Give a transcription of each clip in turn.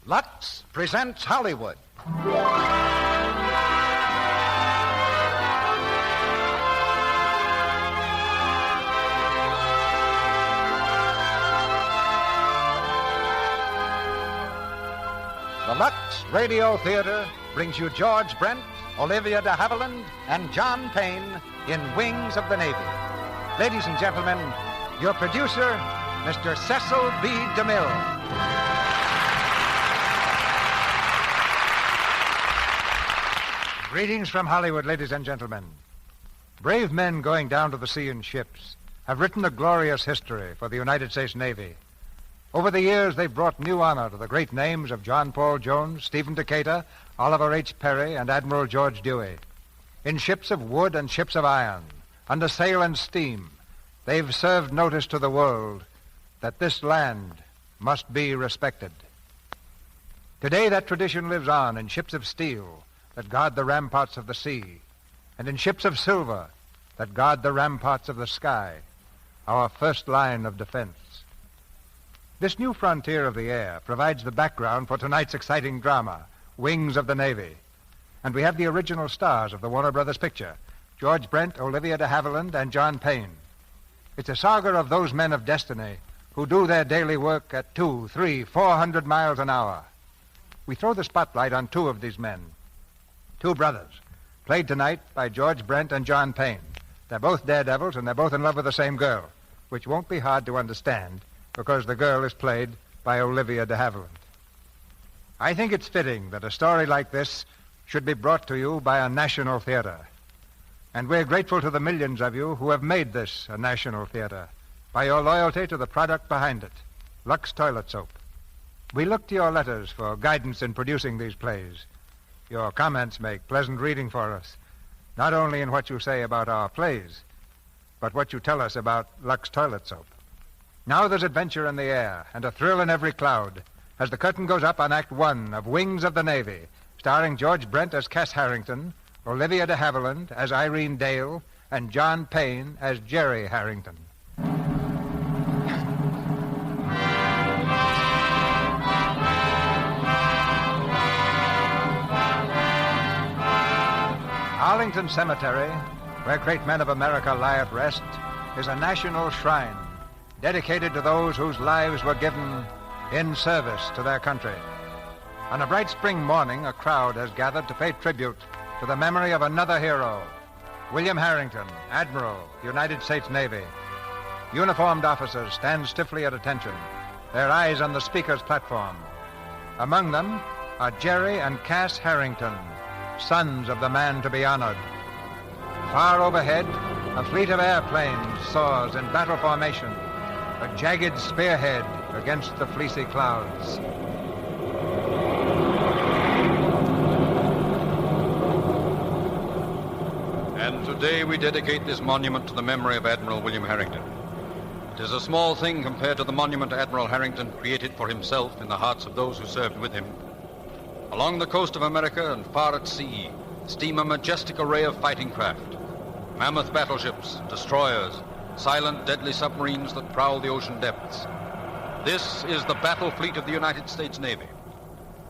Lux presents Hollywood. The Lux Radio Theater brings you George Brent, Olivia de Haviland, and John Payne in Wings of the Navy. Ladies and gentlemen, your producer, Mr. Cecil B. DeMille. Greetings from Hollywood, ladies and gentlemen. Brave men going down to the sea in ships have written a glorious history for the United States Navy. Over the years, they've brought new honor to the great names of John Paul Jones, Stephen Decatur, Oliver H. Perry, and Admiral George Dewey. In ships of wood and ships of iron, under sail and steam, they've served notice to the world that this land must be respected. Today, that tradition lives on in ships of steel that guard the ramparts of the sea, and in ships of silver that guard the ramparts of the sky, our first line of defense. This new frontier of the air provides the background for tonight's exciting drama, Wings of the Navy. And we have the original stars of the Warner Brothers picture, George Brent, Olivia de Haviland, and John Payne. It's a saga of those men of destiny who do their daily work at 200, 300, 400 miles an hour. We throw the spotlight on two of these men, two brothers, played tonight by George Brent and John Payne. They're both daredevils, and they're both in love with the same girl, which won't be hard to understand because the girl is played by Olivia de Haviland. I think it's fitting that a story like this should be brought to you by a national theater. And we're grateful to the millions of you who have made this a national theater by your loyalty to the product behind it, Lux Toilet Soap. We look to your letters for guidance in producing these plays. Your comments make pleasant reading for us, not only in what you say about our plays, but what you tell us about Lux Toilet Soap. Now there's adventure in the air and a thrill in every cloud as the curtain goes up on Act One of Wings of the Navy, starring George Brent as Cass Harrington, Olivia de Haviland as Irene Dale, and John Payne as Jerry Harrington. Arlington Cemetery, where great men of America lie at rest, is a national shrine dedicated to those whose lives were given in service to their country. On a bright spring morning, a crowd has gathered to pay tribute to the memory of another hero, William Harrington, Admiral, United States Navy. Uniformed officers stand stiffly at attention, their eyes on the speaker's platform. Among them are Jerry and Cass Harrington, sons of the man to be honored. Far overhead, a fleet of airplanes soars in battle formation, a jagged spearhead against the fleecy clouds. And today we dedicate this monument to the memory of Admiral William Harrington. It is a small thing compared to the monument Admiral Harrington created for himself in the hearts of those who served with him. Along the coast of America and far at sea steam a majestic array of fighting craft, mammoth battleships, destroyers, silent, deadly submarines that prowl the ocean depths. This is the battle fleet of the United States Navy.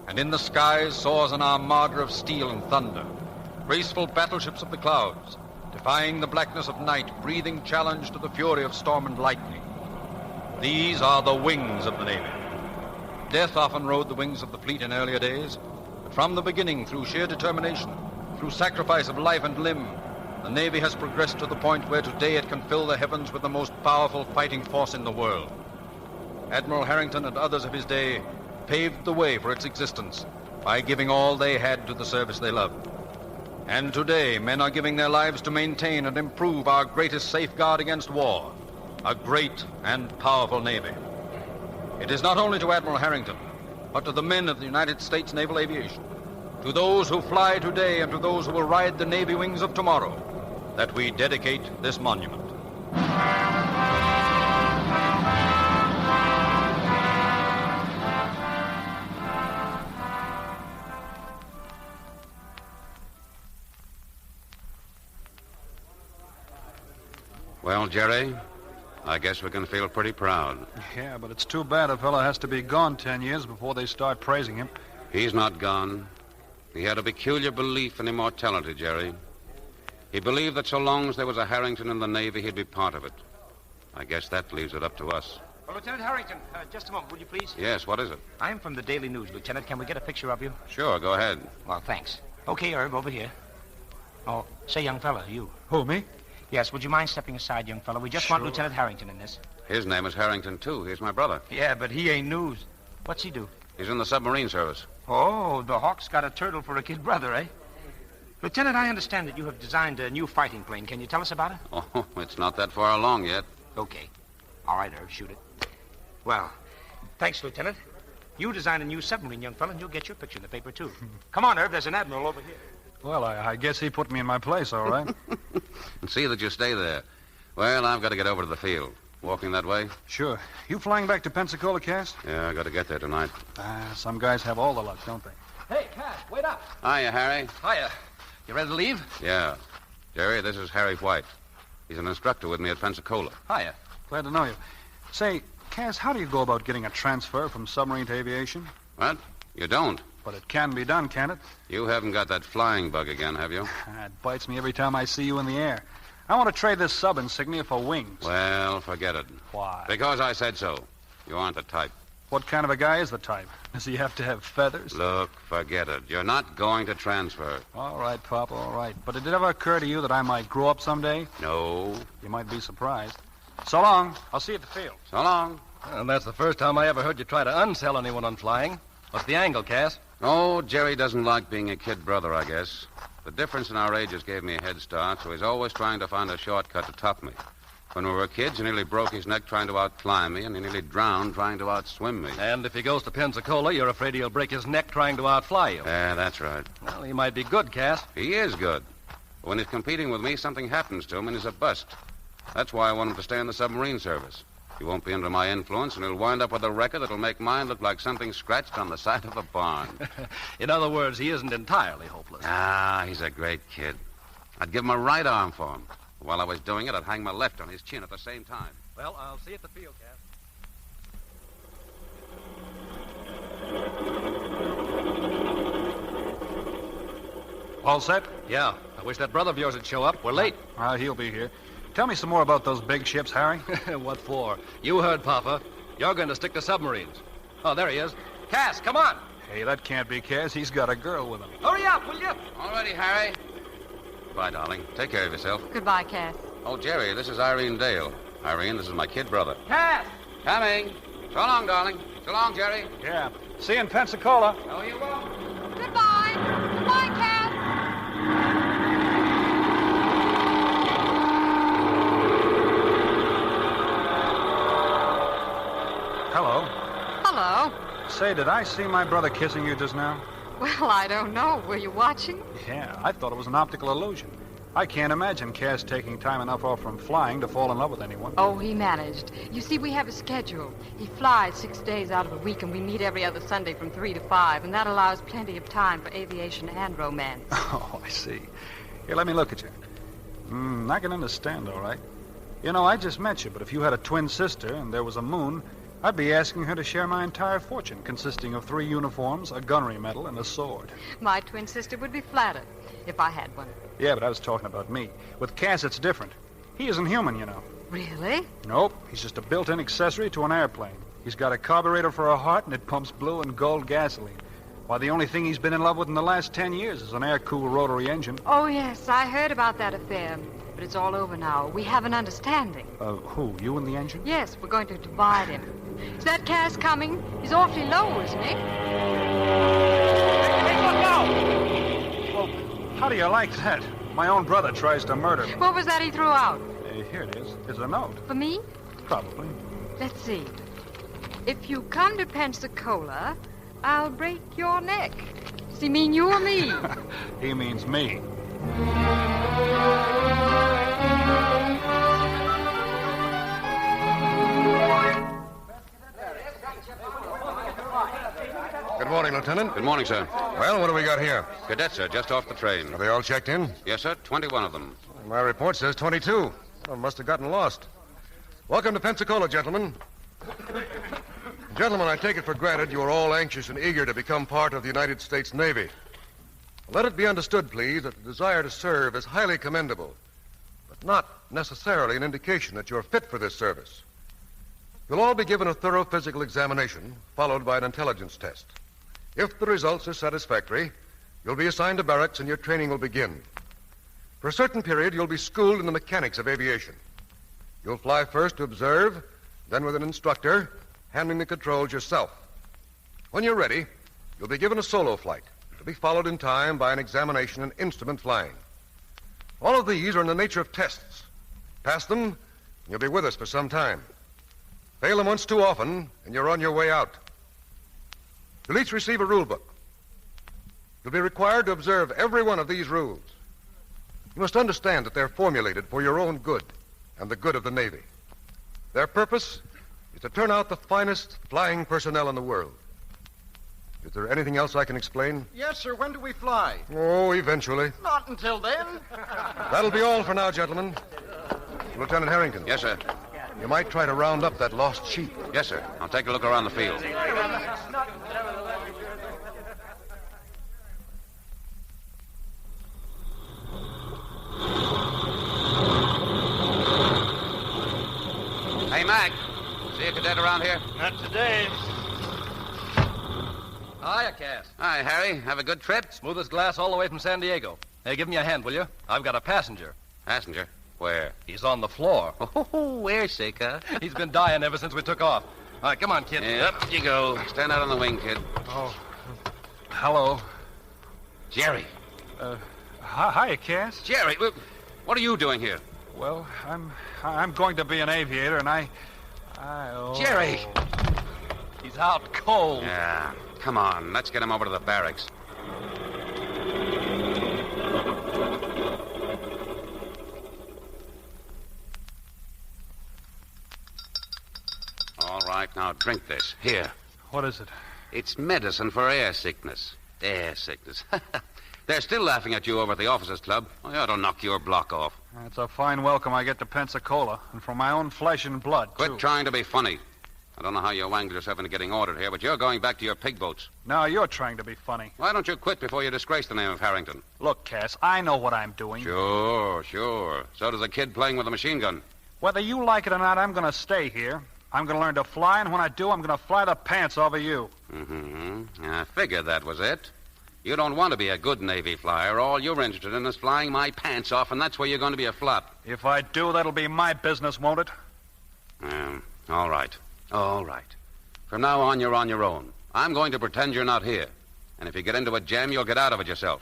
And in the skies soars an armada of steel and thunder, graceful battleships of the clouds, defying the blackness of night, breathing challenge to the fury of storm and lightning. These are the wings of the Navy. Death often rode the wings of the fleet in earlier days, but from the beginning, through sheer determination, through sacrifice of life and limb, the Navy has progressed to the point where today it can fill the heavens with the most powerful fighting force in the world. Admiral Harrington and others of his day paved the way for its existence by giving all they had to the service they loved. And today, men are giving their lives to maintain and improve our greatest safeguard against war, a great and powerful Navy. It is not only to Admiral Harrington, but to the men of the United States Naval Aviation, to those who fly today and to those who will ride the Navy wings of tomorrow, that we dedicate this monument. Well, Jerry, I guess we can feel pretty proud. Yeah, but it's too bad a fellow has to be gone 10 years before they start praising him. He's not gone. He had a peculiar belief in immortality, Jerry. He believed that so long as there was a Harrington in the Navy, he'd be part of it. I guess that leaves it up to us. Well, Lieutenant Harrington, just a moment, will you please? Yes, what is it? I'm from the Daily News, Lieutenant. Can we get a picture of you? Sure, go ahead. Well, thanks. Okay, Herb, over here. Oh, say, young fella, you. Who, me? Yes, would you mind stepping aside, young fella? We just want Lieutenant Harrington in this. His name is Harrington, too. He's my brother. Yeah, but he ain't news. What's he do? He's in the submarine service. Oh, the Hawk's got a turtle for a kid brother, eh? Lieutenant, I understand that you have designed a new fighting plane. Can you tell us about it? Oh, it's not that far along yet. Okay. All right, Herb, shoot it. Well, thanks, Lieutenant. You designed a new submarine, young fella, and you'll get your picture in the paper, too. Come on, Herb, there's an admiral over here. Well, I guess he put me in my place, all right. And see that you stay there. Well, I've got to get over to the field. Walking that way? Sure. You flying back to Pensacola, Cass? Yeah, I got to get there tonight. Some guys have all the luck, don't they? Hey, Cass, wait up. Hiya, Harry. Hiya. You ready to leave? Yeah. Jerry, this is Harry White. He's an instructor with me at Pensacola. Hiya. Glad to know you. Say, Cass, how do you go about getting a transfer from submarine to aviation? What? You don't? But it can be done, can it? You haven't got that flying bug again, have you? It bites me every time I see you in the air. I want to trade this sub insignia for wings. Well, forget it. Why? Because I said so. You aren't the type. What kind of a guy is the type? Does he have to have feathers? Look, forget it. You're not going to transfer. All right, Pop, all right. But did it ever occur to you that I might grow up someday? No. You might be surprised. So long. I'll see you at the field. So long. And that's the first time I ever heard you try to unsell anyone on flying. What's the angle, Cass? Oh, Jerry doesn't like being a kid brother, I guess. The difference in our ages gave me a head start, so he's always trying to find a shortcut to top me. When we were kids, he nearly broke his neck trying to outclimb me, and he nearly drowned trying to outswim me. And if he goes to Pensacola, you're afraid he'll break his neck trying to outfly you. Yeah, that's right. Well, he might be good, Cass. He is good. But when he's competing with me, something happens to him and he's a bust. That's why I want him to stay in the submarine service. He won't be under my influence, and he'll wind up with a record that'll make mine look like something scratched on the side of a barn. In other words, he isn't entirely hopeless. He's a great kid. I'd give him a right arm for him. While I was doing it, I'd hang my left on his chin at the same time. Well, I'll see you at the field, Cass. All set? Yeah. I wish that brother of yours would show up. We're late. He'll be here. Tell me some more about those big ships, Harry. What for? You heard Papa. You're going to stick to submarines. Oh, there he is. Cass, come on. Hey, that can't be Cass. He's got a girl with him. Hurry up, will you? All righty, Harry. Bye, darling. Take care of yourself. Goodbye, Cass. Oh, Jerry, this is Irene Dale. Irene, this is my kid brother. Cass! Coming. So long, darling. So long, Jerry. Yeah. See you in Pensacola. No, you won't. Goodbye. Goodbye, Cass. Hello. Hello. Say, did I see my brother kissing you just now? Well, I don't know. Were you watching? Yeah, I thought it was an optical illusion. I can't imagine Cass taking time enough off from flying to fall in love with anyone. Oh, he managed. You see, we have a schedule. He flies 6 days out of the week, and we meet every other Sunday from 3 to 5, and that allows plenty of time for aviation and romance. Oh, I see. Here, let me look at you. I can understand, all right. You know, I just met you, but if you had a twin sister and there was a moon, I'd be asking her to share my entire fortune, consisting of 3 uniforms, a gunnery medal, and a sword. My twin sister would be flattered if I had one. Yeah, but I was talking about me. With Cass, it's different. He isn't human, you know. Really? Nope. He's just a built-in accessory to an airplane. He's got a carburetor for a heart, and it pumps blue and gold gasoline. Why, the only thing he's been in love with in the last 10 years is an air-cooled rotary engine. Oh, yes, I heard about that affair. But it's all over now. We have an understanding. Who? You and the engine? Yes, we're going to divide him. Is that Cass coming? He's awfully low, isn't he? Hey, look out! Well, how do you like that? My own brother tries to murder me. What was that he threw out? Here it is. It's a note. For me? Probably. Let's see. If you come to Pensacola, I'll break your neck. Does he mean you or me? He means me. Good morning, Lieutenant. Good morning, sir. Well, what do we got here? Cadets, sir, just off the train. Are they all checked in? Yes, sir, 21 of them. My report says 22. Well, must have gotten lost. Welcome to Pensacola, gentlemen. Gentlemen, I take it for granted you are all anxious and eager to become part of the United States Navy. Let it be understood, please, that the desire to serve is highly commendable, but not necessarily an indication that you're fit for this service. You'll all be given a thorough physical examination, followed by an intelligence test. If the results are satisfactory, you'll be assigned to barracks and your training will begin. For a certain period, you'll be schooled in the mechanics of aviation. You'll fly first to observe, then with an instructor, handling the controls yourself. When you're ready, you'll be given a solo flight, to be followed in time by an examination in instrument flying. All of these are in the nature of tests. Pass them, and you'll be with us for some time. Fail them once too often, and you're on your way out. You'll each receive a rule book. You'll be required to observe every one of these rules. You must understand that they're formulated for your own good and the good of the Navy. Their purpose is to turn out the finest flying personnel in the world. Is there anything else I can explain? Yes, sir. When do we fly? Oh, eventually. Not until then. That'll be all for now, gentlemen. Lieutenant Harrington. Yes, sir. You might try to round up that lost sheep. Yes, sir. I'll take a look around the field. Hey, Mac. See a cadet around here? Not today. Hiya, Cass. Hi, Harry. Have a good trip? Smooth as glass all the way from San Diego. Hey, give me a hand, will you? I've got a passenger. Passenger? Where? He's on the floor. Oh, where's sick, huh? He's been dying ever since we took off. All right, come on, kid. Yeah, up you go. Stand out on the wing, kid. Oh, hello. Jerry. Hiya, Cass. Jerry, what are you doing here? Well, I'm going to be an aviator, and Jerry! He's out cold. Yeah, come on. Let's get him over to the barracks. All right, now drink this. Here. What is it? It's medicine for air sickness. Air sickness. They're still laughing at you over at the officers' club. I ought to knock your block off. It's a fine welcome I get to Pensacola, and from my own flesh and blood, Quit too. trying to be funny. I don't know how you wangled yourself into getting ordered here, but you're going back to your pig boats. Now you're trying to be funny. Why don't you quit before you disgrace the name of Harrington? Look, Cass, I know what I'm doing. Sure. So does a kid playing with a machine gun. Whether you like it or not, I'm going to stay here. I'm going to learn to fly, and when I do, I'm going to fly the pants off of you. Mm-hmm. I figured that was it. You don't want to be a good Navy flyer. All you're interested in is flying my pants off, and that's where you're going to be a flop. If I do, that'll be my business, won't it? All right. From now on, you're on your own. I'm going to pretend you're not here. And if you get into a jam, you'll get out of it yourself.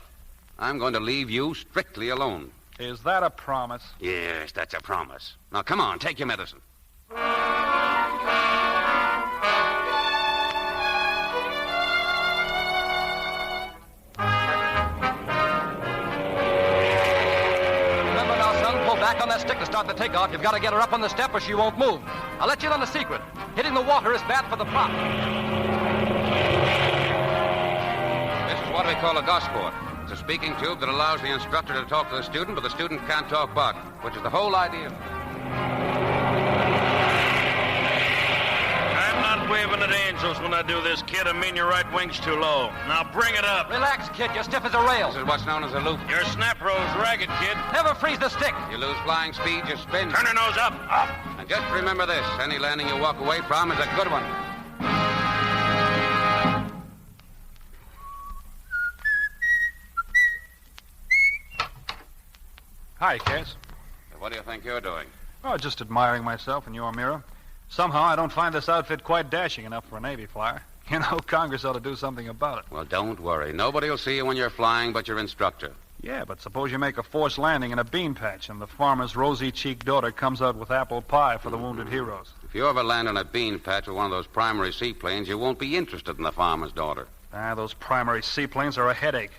I'm going to leave you strictly alone. Is that a promise? Yes, that's a promise. Now, come on, take your medicine. Back on that stick to start the takeoff. You've got to get her up on the step or she won't move. I'll let you in on the secret. Hitting the water is bad for the prop. This is what we call a gosport. It's a speaking tube that allows the instructor to talk to the student, but the student can't talk back, which is the whole idea. I'm not waving at angels when I do this, kid. I mean your right wing's too low. Now bring it up. Relax, kid. You're stiff as a rail. This is what's known as a loop. Your snap roll's ragged, kid. Never freeze the stick. You lose flying speed, you spin. Turn her nose up. And just remember this. Any landing you walk away from is a good one. Hi, Cass. What do you think you're doing? Oh, just admiring myself in your mirror. Somehow I don't find this outfit quite dashing enough for a Navy flyer. You know, Congress ought to do something about it. Well, don't worry. Nobody will see you when you're flying but your instructor. Yeah, but suppose you make a forced landing in a bean patch and the farmer's rosy-cheeked daughter comes out with apple pie for the wounded heroes. If you ever land on a bean patch with one of those primary seaplanes, you won't be interested in the farmer's daughter. Those primary seaplanes are a headache.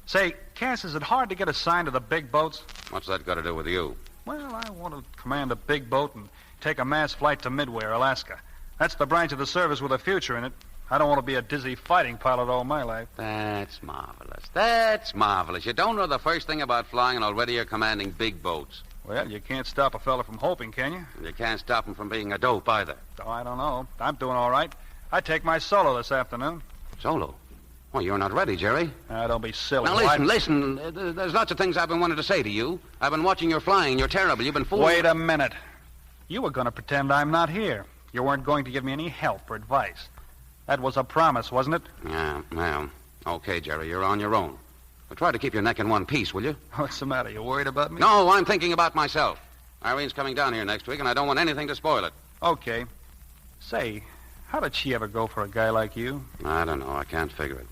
Say, Cass, is it hard to get assigned to the big boats? What's that got to do with you? Well, I want to command a big boat and take a mass flight to Midway, Alaska. That's the branch of the service with a future in it. I don't want to be a dizzy fighting pilot all my life. That's marvelous. You don't know the first thing about flying, and already you're commanding big boats. Well, you can't stop a fella from hoping, can you? And you can't stop him from being a dope either. Oh, I don't know. I'm doing all right. I take my solo this afternoon. Solo? Well, you're not ready, Jerry. Don't be silly. Now, listen. There's lots of things I've been wanting to say to you. I've been watching your flying. You're terrible. You've been fooling... Wait a minute. You were going to pretend I'm not here. You weren't going to give me any help or advice. That was a promise, wasn't it? Yeah, well, okay, Jerry, you're on your own. But try to keep your neck in one piece, will you? What's the matter? You worried about me? No, I'm thinking about myself. Irene's coming down here next week, and I don't want anything to spoil it. Okay. Say, how did she ever go for a guy like you? I don't know. I can't figure it.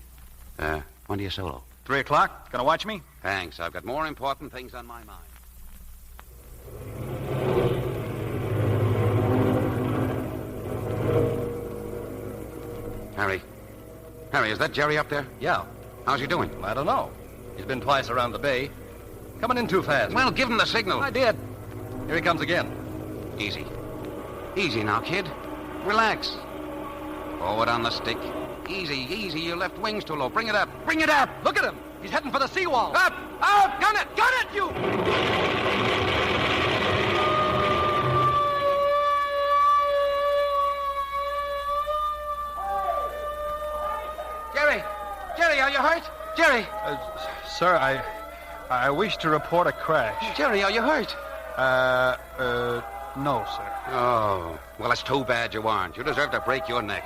When do you solo? 3 o'clock. Gonna watch me? Thanks. I've got more important things on my mind. Harry, is that Jerry up there? Yeah. How's he doing? I don't know. He's been twice around the bay. Coming in too fast. Well, give him the signal. I did. Here he comes again. Easy. Easy now, kid. Relax. Forward on the stick. Easy. Your left wing's too low. Bring it up. Bring it up! Look at him. He's heading for the seawall. Up! Out! Gun it, you! Jerry, are you hurt? Jerry! Sir, I wish to report a crash. Jerry, are you hurt? No, sir. Oh, well, it's too bad you aren't. You deserve to break your neck.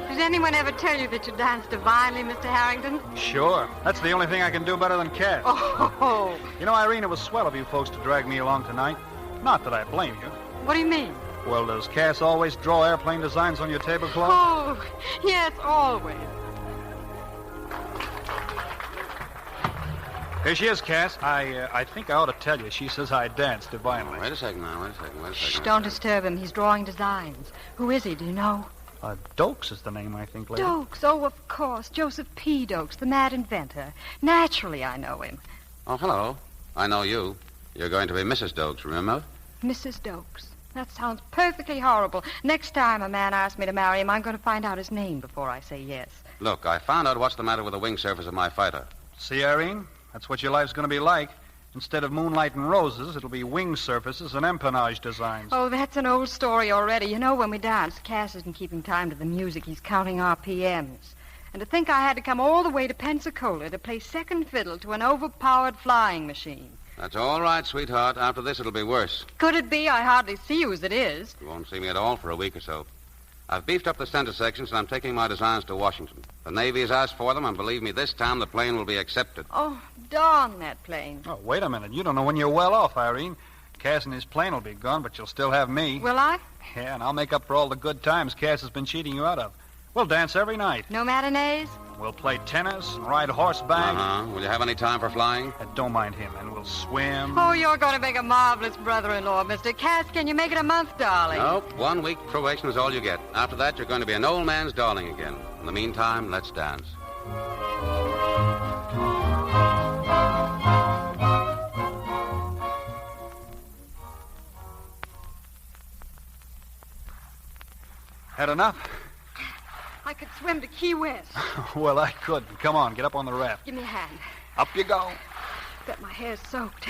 Did anyone ever tell you that you dance divinely, Mr. Harrington? Sure. That's the only thing I can do better than Cass. Oh. You know, Irene, it was swell of you folks to drag me along tonight. Not that I blame you. What do you mean? Well, does Cass always draw airplane designs on your tablecloth? Oh, yes, always. Here she is, Cass. I think I ought to tell you. She says I dance divinely. Wait a second now. Shh, don't disturb him. He's drawing designs. Who is he, do you know? Dokes is the name, I think, lady. Dokes? Oh, of course. Joseph P. Dokes, the mad inventor. Naturally, I know him. Oh, hello. I know you. You're going to be Mrs. Dokes, remember? Mrs. Dokes. That sounds perfectly horrible. Next time a man asks me to marry him, I'm going to find out his name before I say yes. Look, I found out what's the matter with the wing surface of my fighter. See, Irene? That's what your life's going to be like. Instead of moonlight and roses, it'll be wing surfaces and empennage designs. Oh, that's an old story already. You know, when we dance, Cass isn't keeping time to the music. He's counting RPMs. And to think I had to come all the way to Pensacola to play second fiddle to an overpowered flying machine. That's all right, sweetheart. After this, it'll be worse. Could it be? I hardly see you as it is. You won't see me at all for a week or so. I've beefed up the center sections, and I'm taking my designs to Washington. The Navy has asked for them, and believe me, this time the plane will be accepted. Oh, darn that plane. Oh, wait a minute. You don't know when you're well off, Irene. Cass and his plane will be gone, but you'll still have me. Will I? Yeah, and I'll make up for all the good times Cass has been cheating you out of. We'll dance every night. No matinees? We'll play tennis and ride horseback. Uh-huh. Will you have any time for flying? Don't mind him, and we'll swim. Oh, you're going to make a marvelous brother-in-law, Mr. Cass. Can you make it a month, darling? Nope. 1 week probation is all you get. After that, you're going to be an old man's darling again. In the meantime, let's dance. Had enough? I could swim to Key West. Well, I couldn't. Come on, get up on the raft. Give me a hand. Up you go. Bet my hair's soaked.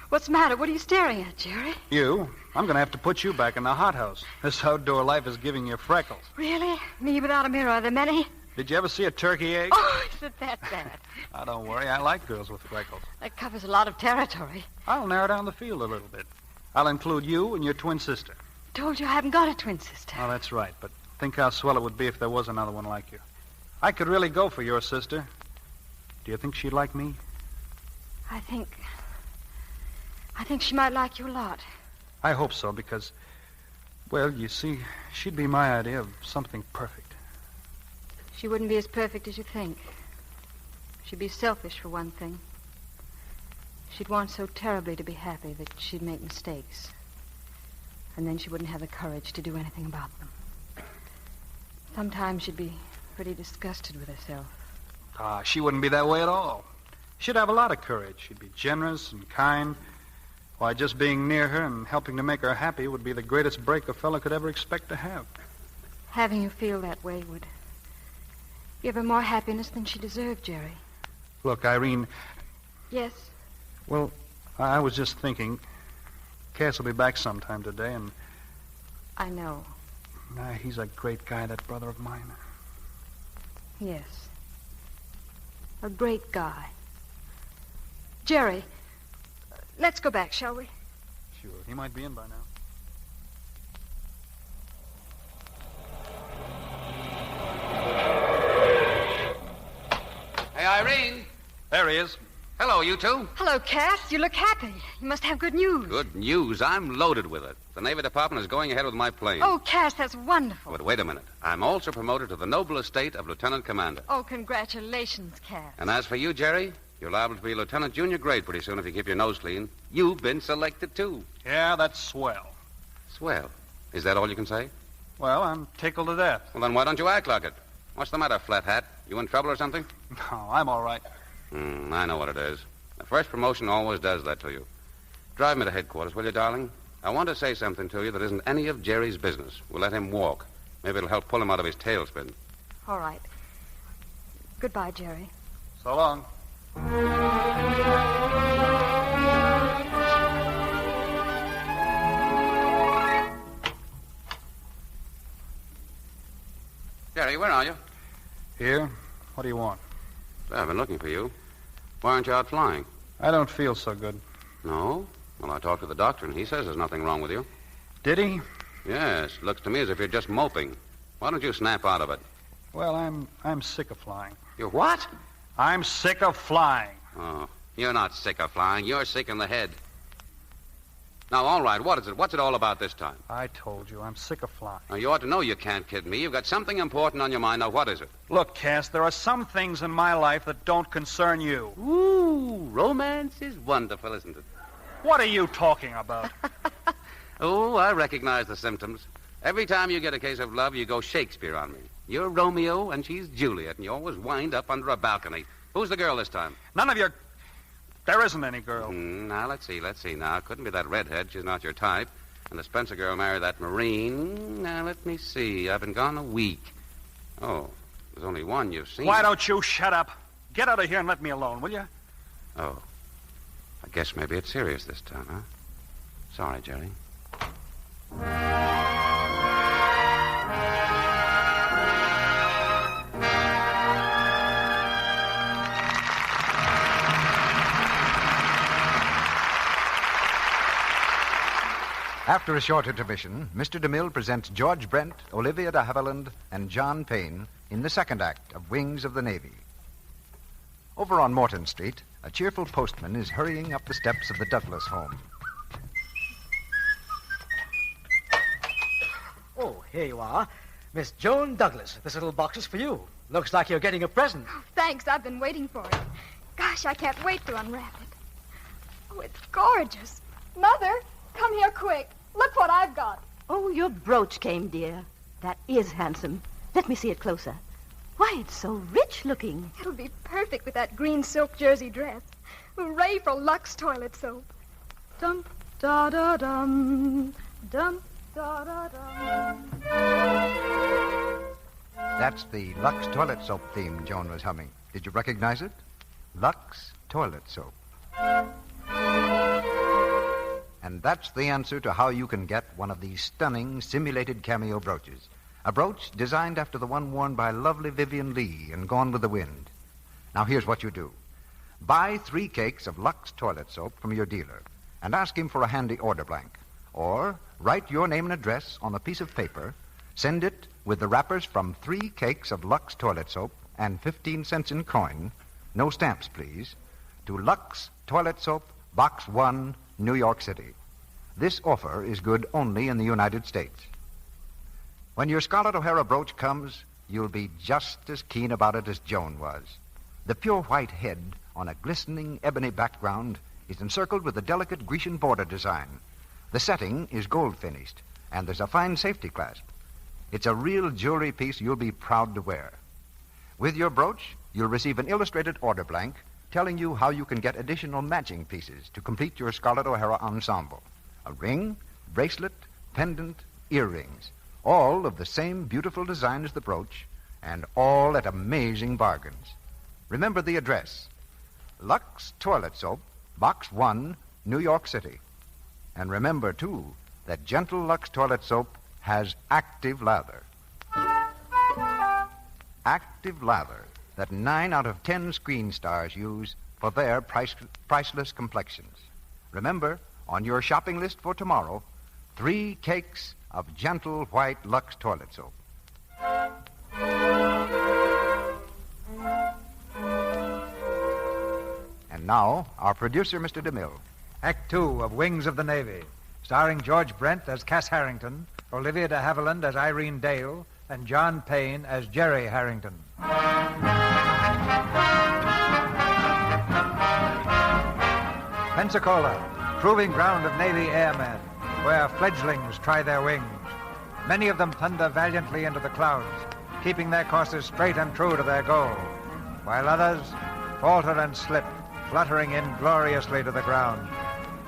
What's the matter? What are you staring at, Jerry? You? I'm going to have to put you back in the hothouse. This outdoor life is giving you freckles. Really? Me without a mirror? Are there many? Did you ever see a turkey egg? Oh, is it that bad? Oh, don't worry. I like girls with freckles. That covers a lot of territory. I'll narrow down the field a little bit. I'll include you and your twin sister. Told you I haven't got a twin sister. Oh, that's right. But think how swell it would be if there was another one like you. I could really go for your sister. Do you think she'd like me? I think she might like you a lot. I hope so, because, well, you see, she'd be my idea of something perfect. She wouldn't be as perfect as you think. She'd be selfish, for one thing. She'd want so terribly to be happy that she'd make mistakes. And then she wouldn't have the courage to do anything about them. Sometimes she'd be pretty disgusted with herself. Ah, she wouldn't be that way at all. She'd have a lot of courage. She'd be generous and kind. Why, just being near her and helping to make her happy would be the greatest break a fellow could ever expect to have. Having you feel that way would Give her more happiness than she deserved, Jerry. Look, Irene, Yes? well, I was just thinking, Cass will be back sometime today, and I know. he's a great guy, that brother of mine. Yes. A great guy. Jerry, let's go back, shall we? Sure, he might be in by now. Hey, Irene. There he is. Hello, you two. Hello, Cass. You look happy. You must have good news. Good news. I'm loaded with it. The Navy Department is going ahead with my plane. Oh, Cass, that's wonderful. But wait a minute. I'm also promoted to the noble estate of Lieutenant Commander. Oh, congratulations, Cass. And as for you, Jerry, you're liable to be Lieutenant Junior grade pretty soon if you keep your nose clean. You've been selected, too. Yeah, that's swell. Swell. Is that all you can say? Well, I'm tickled to death. Well, then why don't you act like it? What's the matter, flat hat? You in trouble or something? No, I'm all right. I know what it is. The first promotion always does that to you. Drive me to headquarters, will you, darling? I want to say something to you that isn't any of Jerry's business. We'll let him walk. Maybe it'll help pull him out of his tailspin. All right. Goodbye, Jerry. So long. Jerry, where are you? Here. What do you want? I've been looking for you. Why aren't you out flying? I don't feel so good. No? Well, I talked to the doctor, and he says there's nothing wrong with you. Did he? Yes. Looks to me as if you're just moping. Why don't you snap out of it? Well, I'm sick of flying. You're what? I'm sick of flying. Oh, you're not sick of flying. You're sick in the head. Now, all right, what is it? What's it all about this time? I told you, I'm sick of flying. Now, you ought to know you can't kid me. You've got something important on your mind. Now, what is it? Look, Cass, there are some things in my life that don't concern you. Ooh, romance is wonderful, isn't it? What are you talking about? Oh, I recognize the symptoms. Every time you get a case of love, you go Shakespeare on me. You're Romeo and she's Juliet, and you always wind up under a balcony. Who's the girl this time? None of your... There isn't any girl. Now, let's see. Now, it couldn't be that redhead. She's not your type. And the Spencer girl married that Marine. Now, let me see. I've been gone a week. Oh, there's only one you've seen. Why don't you shut up? Get out of here and let me alone, will you? Oh. I guess maybe it's serious this time, huh? Sorry, Jerry. After a short intermission, Mr. DeMille presents George Brent, Olivia de Haviland, and John Payne in the second act of Wings of the Navy. Over on Morton Street, a cheerful postman is hurrying up the steps of the Douglas home. Oh, here you are. Miss Joan Douglas. This little box is for you. Looks like you're getting a present. Thanks, I've been waiting for it. Gosh, I can't wait to unwrap it. Oh, it's gorgeous. Mother, come here quick. Look what I've got. Oh, your brooch came, dear. That is handsome. Let me see it closer. Why, it's so rich looking. It'll be perfect with that green silk jersey dress. Hooray for Lux toilet soap. Dum da da dum. Dum da da dum. That's the Lux toilet soap theme Joan was humming. Did you recognize it? Lux toilet soap. And that's the answer to how you can get one of these stunning simulated cameo brooches. A brooch designed after the one worn by lovely Vivian Lee in Gone with the Wind. Now, here's what you do. Buy 3 cakes of Lux toilet soap from your dealer and ask him for a handy order blank. Or write your name and address on a piece of paper. Send it with the wrappers from 3 cakes of Lux toilet soap and 15 cents in coin. No stamps, please. To Lux Toilet Soap, Box 1, New York City. This offer is good only in the United States. When your Scarlett O'Hara brooch comes, you'll be just as keen about it as Joan was. The pure white head on a glistening ebony background is encircled with a delicate Grecian border design. The setting is gold-finished, and there's a fine safety clasp. It's a real jewelry piece you'll be proud to wear. With your brooch, you'll receive an illustrated order blank telling you how you can get additional matching pieces to complete your Scarlett O'Hara ensemble. A ring, bracelet, pendant, earrings, all of the same beautiful design as the brooch, and all at amazing bargains. Remember the address: Lux Toilet Soap, Box 1, New York City. And remember, too, that Gentle Lux Toilet Soap has active lather. Active lather that 9 out of 10 screen stars use for their priceless complexions. Remember, on your shopping list for tomorrow, 3 cakes of Gentle White Lux Toilet Soap. And now, our producer, Mr. DeMille. Act 2 of Wings of the Navy, starring George Brent as Cass Harrington, Olivia de Haviland as Irene Dale, and John Payne as Jerry Harrington. Pensacola, proving ground of Navy airmen, where fledglings try their wings. Many of them thunder valiantly into the clouds, keeping their courses straight and true to their goal, while others falter and slip, fluttering ingloriously to the ground.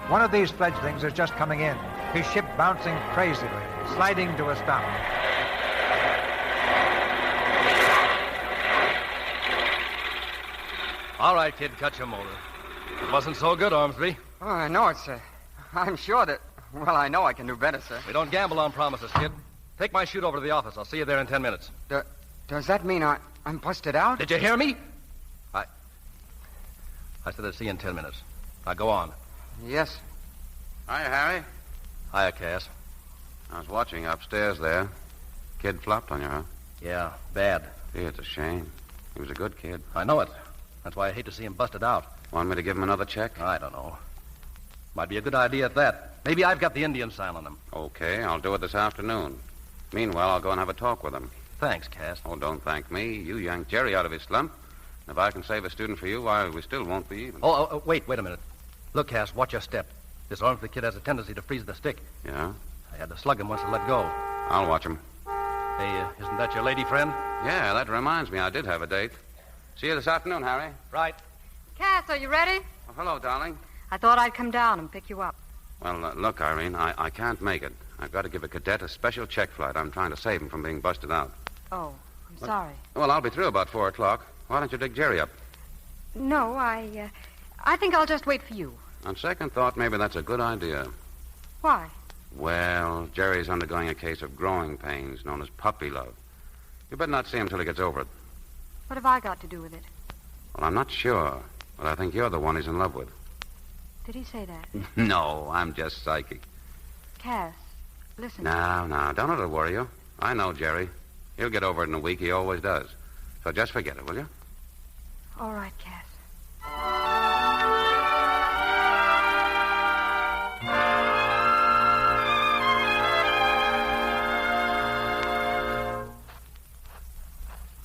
One of these fledglings is just coming in, his ship bouncing crazily, sliding to a stop. All right, kid, cut your motor. It wasn't so good, Ormsby. Oh, I know it, sir. I'm sure that... Well, I know I can do better, sir. We don't gamble on promises, kid. Take my chute over to the office. I'll see you there in 10 minutes. Does that mean I'm busted out? Did you hear me? I said I'd see you in 10 minutes. Now, go on. Yes. Hiya, Harry. Hiya, Cass. I was watching upstairs there. Kid flopped on you, huh? Yeah, bad. Gee, it's a shame. He was a good kid. I know it. That's why I hate to see him busted out. Want me to give him another check? I don't know. Might be a good idea at that. Maybe I've got the Indian sign on him. Okay, I'll do it this afternoon. Meanwhile, I'll go and have a talk with him. Thanks, Cass. Oh, don't thank me. You yanked Jerry out of his slump. And if I can save a student for you, why, we still won't be even. Wait a minute. Look, Cass, watch your step. This Ormsby kid has a tendency to freeze the stick. Yeah? I had to slug him once I let go. I'll watch him. Hey, isn't that your lady friend? Yeah, that reminds me. I did have a date. See you this afternoon, Harry. Right. Cass, are you ready? Oh, hello, darling. I thought I'd come down and pick you up. Well, look, Irene, I can't make it. I've got to give a cadet a special check flight. I'm trying to save him from being busted out. Oh, I'm sorry. Well, I'll be through about 4 o'clock. Why don't you dig Jerry up? No, I think I'll just wait for you. On second thought, maybe that's a good idea. Why? Well, Jerry's undergoing a case of growing pains known as puppy love. You better not see him till he gets over it. What have I got to do with it? Well, I'm not sure, but I think you're the one he's in love with. Did he say that? No, I'm just psychic. Cass, listen. No, don't let it worry you. I know Jerry. He'll get over it in a week. He always does. So just forget it, will you? All right, Cass.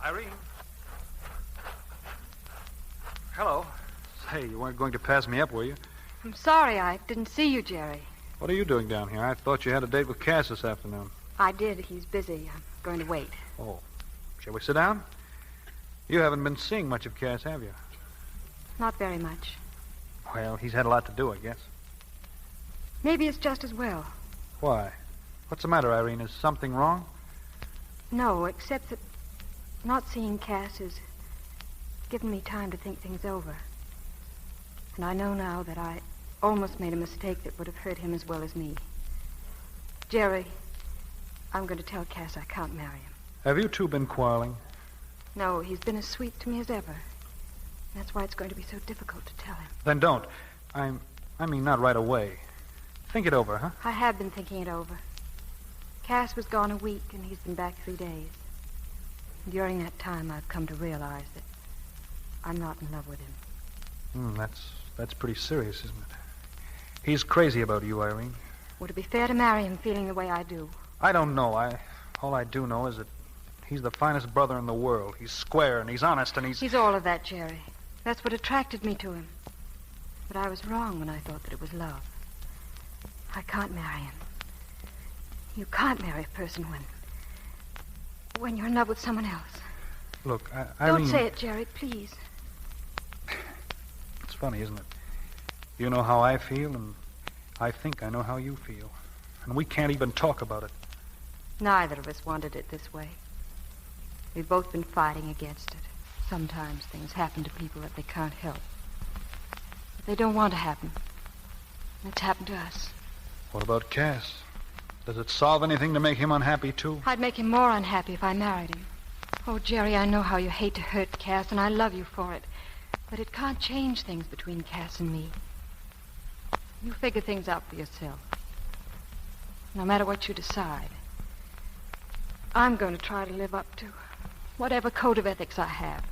Irene. Hello. Say, you weren't going to pass me up, were you? I'm sorry I didn't see you, Jerry. What are you doing down here? I thought you had a date with Cass this afternoon. I did. He's busy. I'm going to wait. Oh. Shall we sit down? You haven't been seeing much of Cass, have you? Not very much. Well, he's had a lot to do, I guess. Maybe it's just as well. Why? What's the matter, Irene? Is something wrong? No, except that not seeing Cass has given me time to think things over. And I know now that I almost made a mistake that would have hurt him as well as me. Jerry, I'm going to tell Cass I can't marry him. Have you two been quarreling? No, he's been as sweet to me as ever. That's why it's going to be so difficult to tell him. Then don't. I mean, not right away. Think it over, huh? I have been thinking it over. Cass was gone a week, and he's been back 3 days. And during that time, I've come to realize that I'm not in love with him. That's pretty serious, isn't it? He's crazy about you, Irene. Would it be fair to marry him feeling the way I do? I don't know. All I do know is that he's the finest brother in the world. He's square, and he's honest, and He's all of that, Jerry. That's what attracted me to him. But I was wrong when I thought that it was love. I can't marry him. You can't marry a person when you're in love with someone else. Look, Irene... Don't say it, Jerry, please. It's funny, isn't it? You know how I feel, and I think I know how you feel. And we can't even talk about it. Neither of us wanted it this way. We've both been fighting against it. Sometimes things happen to people that they can't help. But they don't want to happen. It's happened to us. What about Cass? Does it solve anything to make him unhappy, too? I'd make him more unhappy if I married him. Oh, Jerry, I know how you hate to hurt Cass, and I love you for it. But it can't change things between Cass and me. You figure things out for yourself. No matter what you decide, I'm going to try to live up to whatever code of ethics I have.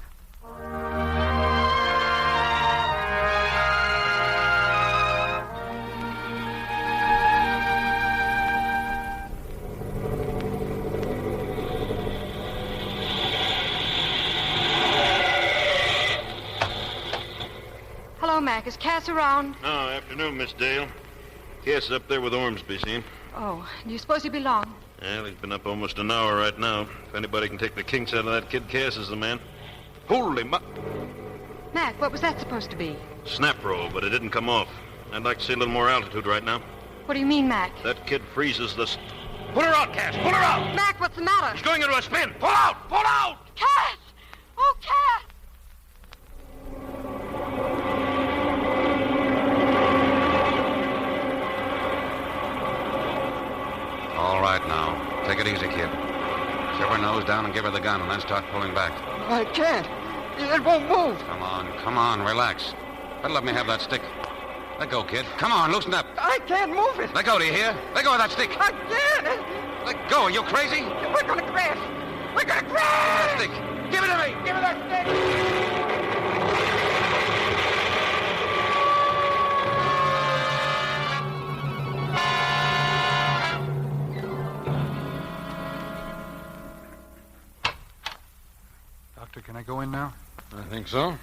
Hello, Mac. Is Cass around? Oh, afternoon, Miss Dale. Cass is up there with Ormsby, see? Oh, do you suppose he'll be long? Well, he's been up almost an hour right now. If anybody can take the kinks out of that kid, Cass is the man. Holy Mac, what was that supposed to be? Snap roll, but it didn't come off. I'd like to see a little more altitude right now. What do you mean, Mac? That kid freezes the... Pull her out, Cass! Pull her out! Mac, what's the matter? She's going into a spin! Pull out! Pull out! Cass! Oh, Cass! All right now. Take it easy, kid. Shove her nose down and give her the gun, and then start pulling back. I can't. It won't move. Come on, relax. Better let me have that stick. Let go, kid. Come on, loosen up. I can't move it. Let go, do you hear? Let go of that stick. I can't. Let go, are you crazy? We're gonna crash. We're gonna crash. That stick. Give it to me. Give me that stick. Doctor, can I go in now? I think so.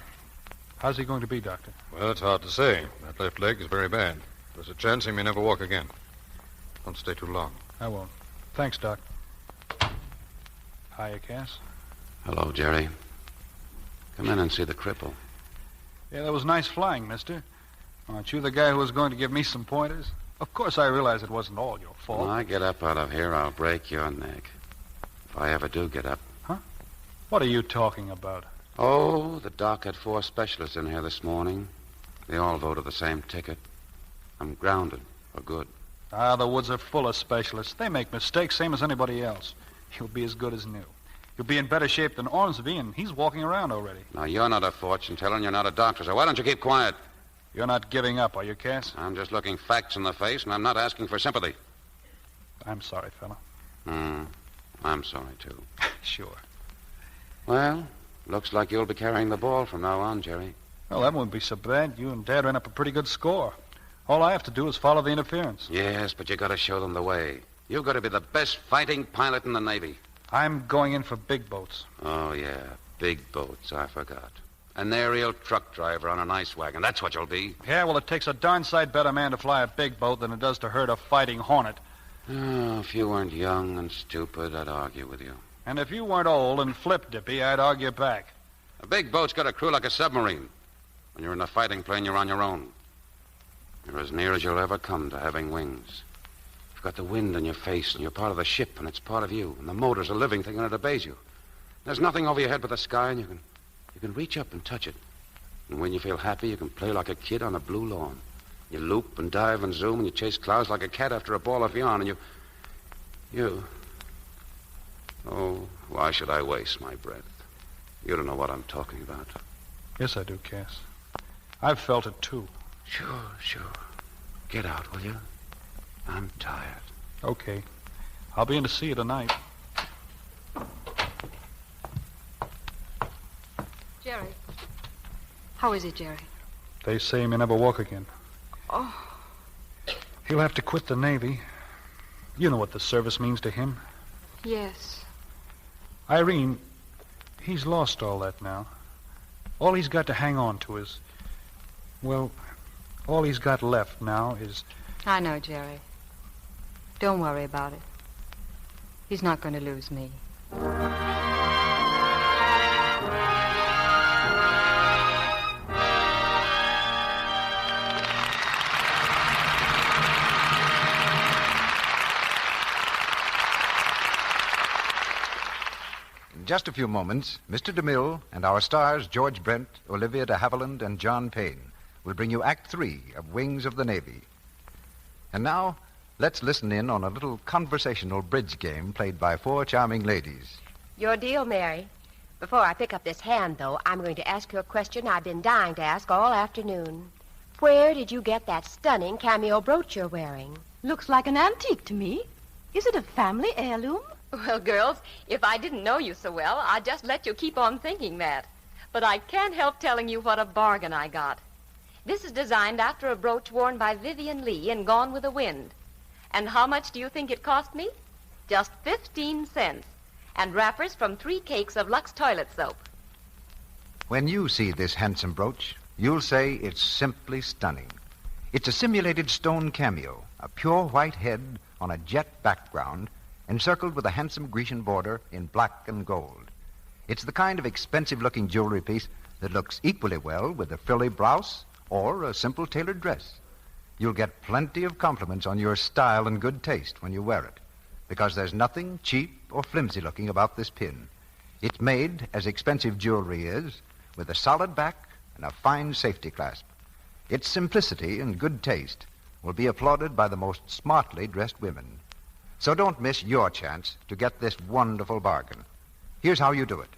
How's he going to be, Doctor? Well, it's hard to say. That left leg is very bad. There's a chance he may never walk again. Don't stay too long. I won't. Thanks, Doc. Hiya, Cass. Hello, Jerry. Come in and see the cripple. Yeah, that was nice flying, mister. Aren't you the guy who was going to give me some pointers? Of course, I realize it wasn't all your fault. When I get up out of here, I'll break your neck. If I ever do get up. What are you talking about? Oh, the doc had 4 specialists in here this morning. They all voted the same ticket. I'm grounded for good. Ah, the woods are full of specialists. They make mistakes, same as anybody else. You'll be as good as new. You'll be in better shape than Ormsby, and he's walking around already. Now, you're not a fortune teller, and you're not a doctor, so why don't you keep quiet? You're not giving up, are you, Cass? I'm just looking facts in the face, and I'm not asking for sympathy. I'm sorry, fella. I'm sorry, too. Sure. Well, looks like you'll be carrying the ball from now on, Jerry. Well, that won't be so bad. You and Dad ran up a pretty good score. All I have to do is follow the interference. Yes, but you got to show them the way. You've got to be the best fighting pilot in the Navy. I'm going in for big boats. Oh, yeah, big boats. I forgot. An aerial truck driver on an ice wagon. That's what you'll be. Yeah, well, it takes a darn sight better man to fly a big boat than it does to herd a fighting hornet. Oh, if you weren't young and stupid, I'd argue with you. And if you weren't old and flip-dippy, I'd argue back. A big boat's got a crew like a submarine. When you're in a fighting plane, you're on your own. You're as near as you'll ever come to having wings. You've got the wind in your face, and you're part of the ship, and it's part of you. And the motor's a living thing, and it obeys you. There's nothing over your head but the sky, and you can reach up and touch it. And when you feel happy, you can play like a kid on a blue lawn. You loop and dive and zoom, and you chase clouds like a cat after a ball of yarn, and you... Oh, why should I waste my breath? You don't know what I'm talking about. Yes, I do, Cass. I've felt it, too. Sure. Get out, will you? I'm tired. Okay. I'll be in to see you tonight. Jerry. How is he, Jerry? They say he may never walk again. Oh. He'll have to quit the Navy. You know what the service means to him. Yes. Irene, he's lost all that now. All he's got to hang on to is... Well, all he's got left now is... I know, Jerry. Don't worry about it. He's not going to lose me. just a few moments, Mr. DeMille and our stars, George Brent, Olivia de Haviland, and John Payne, will bring you Act 3 of Wings of the Navy. And now, let's listen in on a little conversational bridge game played by 4 charming ladies. Your deal, Mary. Before I pick up this hand, though, I'm going to ask you a question I've been dying to ask all afternoon. Where did you get that stunning cameo brooch you're wearing? Looks like an antique to me. Is it a family heirloom? Well, girls, if I didn't know you so well, I'd just let you keep on thinking that. But I can't help telling you what a bargain I got. This is designed after a brooch worn by Vivian Leigh in Gone with the Wind. And how much do you think it cost me? Just 15 cents. And wrappers from 3 cakes of Lux toilet soap. When you see this handsome brooch, you'll say it's simply stunning. It's a simulated stone cameo, a pure white head on a jet background, encircled with a handsome Grecian border in black and gold. It's the kind of expensive-looking jewelry piece that looks equally well with a frilly blouse or a simple tailored dress. You'll get plenty of compliments on your style and good taste when you wear it, because there's nothing cheap or flimsy-looking about this pin. It's made, as expensive jewelry is, with a solid back and a fine safety clasp. Its simplicity and good taste will be applauded by the most smartly dressed women. So don't miss your chance to get this wonderful bargain. Here's how you do it.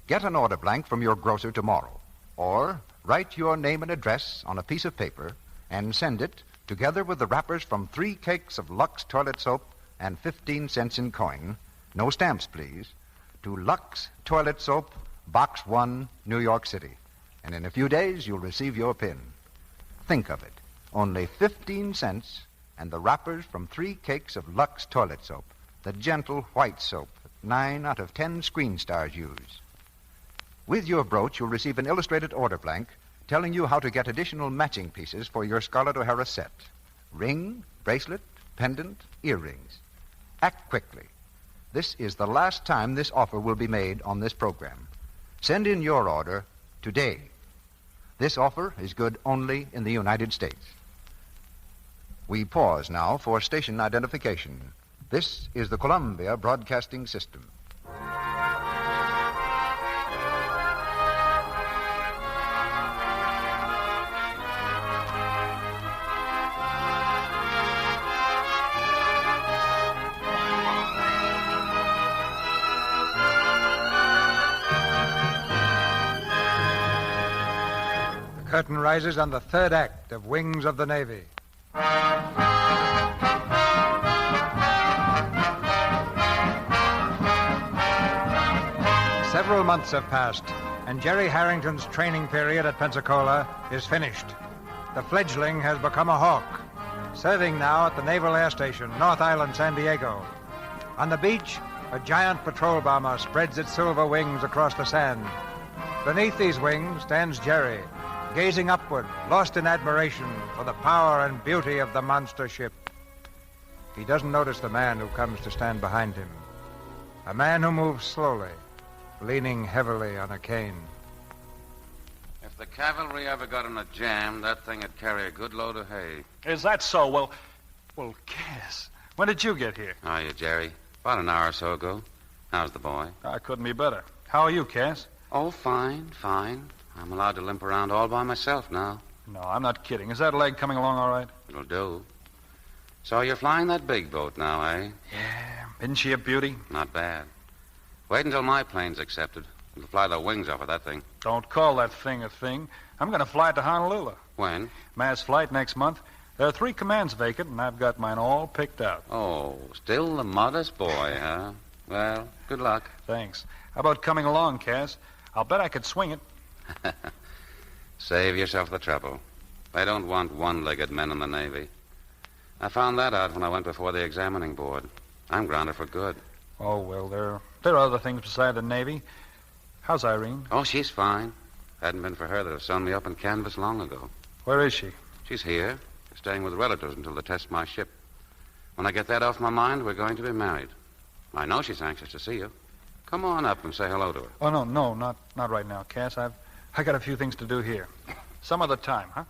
Get an order blank from your grocer tomorrow, or write your name and address on a piece of paper and send it, together with the wrappers from 3 cakes of Lux toilet soap and 15 cents in coin, no stamps, please, to Lux Toilet Soap, Box 1, New York City. And in a few days, you'll receive your pin. Think of it. Only 15 cents and the wrappers from 3 cakes of Lux toilet soap, the gentle white soap that 9 out of 10 screen stars use. With your brooch, you'll receive an illustrated order blank telling you how to get additional matching pieces for your Scarlett O'Hara set. Ring, bracelet, pendant, earrings. Act quickly. This is the last time this offer will be made on this program. Send in your order today. This offer is good only in the United States. We pause now for station identification. This is the Columbia Broadcasting System. The curtain rises on the 3rd act of Wings of the Navy. Several months have passed, and Jerry Harrington's training period at Pensacola is finished. The fledgling has become a hawk, serving now at the Naval Air Station, North Island, San Diego. On the beach, a giant patrol bomber spreads its silver wings across the sand. Beneath these wings stands Jerry, gazing upward, lost in admiration for the power and beauty of the monster ship. He doesn't notice the man who comes to stand behind him, a man who moves slowly, leaning heavily on a cane. If the cavalry ever got in a jam, that thing would carry a good load of hay. Is that so? Well, Cass, when did you get here? How are you, Jerry? About an hour or so ago. How's the boy? I couldn't be better. How are you, Cass? Oh, fine. I'm allowed to limp around all by myself now. No, I'm not kidding. Is that leg coming along all right? It'll do. So you're flying that big boat now, eh? Yeah. Isn't she a beauty? Not bad. Wait until my plane's accepted. We'll fly the wings off of that thing. Don't call that thing a thing. I'm going to fly it to Honolulu. When? Mass flight next month. There are 3 commands vacant, and I've got mine all picked out. Oh, still the modest boy, huh? Well, good luck. Thanks. How about coming along, Cass? I'll bet I could swing it. Save yourself the trouble. They don't want one-legged men in the Navy. I found that out when I went before the examining board. I'm grounded for good. Oh, well, there are other things beside the Navy. How's Irene? Oh, she's fine. Hadn't been for her, they'd have sewn me up in canvas long ago. Where is she? She's here, staying with relatives until they test my ship. When I get that off my mind, we're going to be married. I know she's anxious to see you. Come on up and say hello to her. Oh, no, not right now, Cass. I got a few things to do here. Some other time, huh?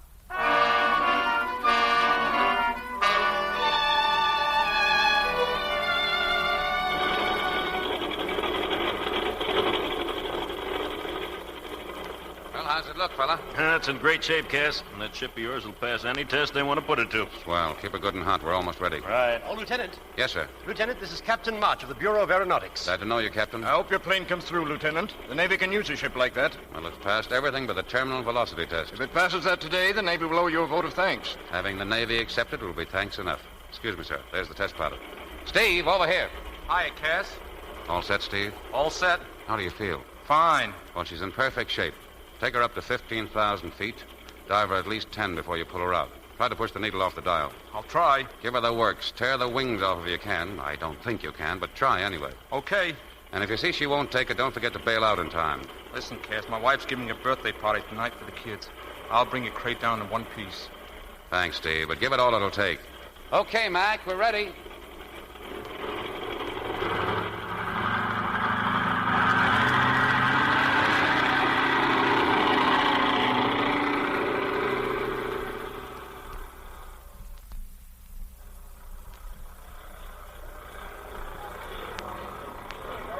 fella? It's in great shape, Cass. And that ship of yours will pass any test they want to put it to. Swell. Keep it good and hot. We're almost ready. Right. Oh, Lieutenant. Yes, sir. Lieutenant, this is Captain March of the Bureau of Aeronautics. Glad to know you, Captain. I hope your plane comes through, Lieutenant. The Navy can use a ship like that. Well, it's passed everything but the terminal velocity test. If it passes that today, the Navy will owe you a vote of thanks. Having the Navy accept it will be thanks enough. Excuse me, sir. There's the test pilot. Steve, over here. Hi, Cass. All set, Steve? All set. How do you feel? Fine. Well, she's in perfect shape. Take her up to 15,000 feet. Dive her at least 10 before you pull her out. Try to push the needle off the dial. I'll try. Give her the works. Tear the wings off if you can. I don't think you can, but try anyway. Okay. And if you see she won't take it, don't forget to bail out in time. Listen, Cass, my wife's giving a birthday party tonight for the kids. I'll bring a crate down in one piece. Thanks, Steve, but give it all it'll take. Okay, Mac, we're ready.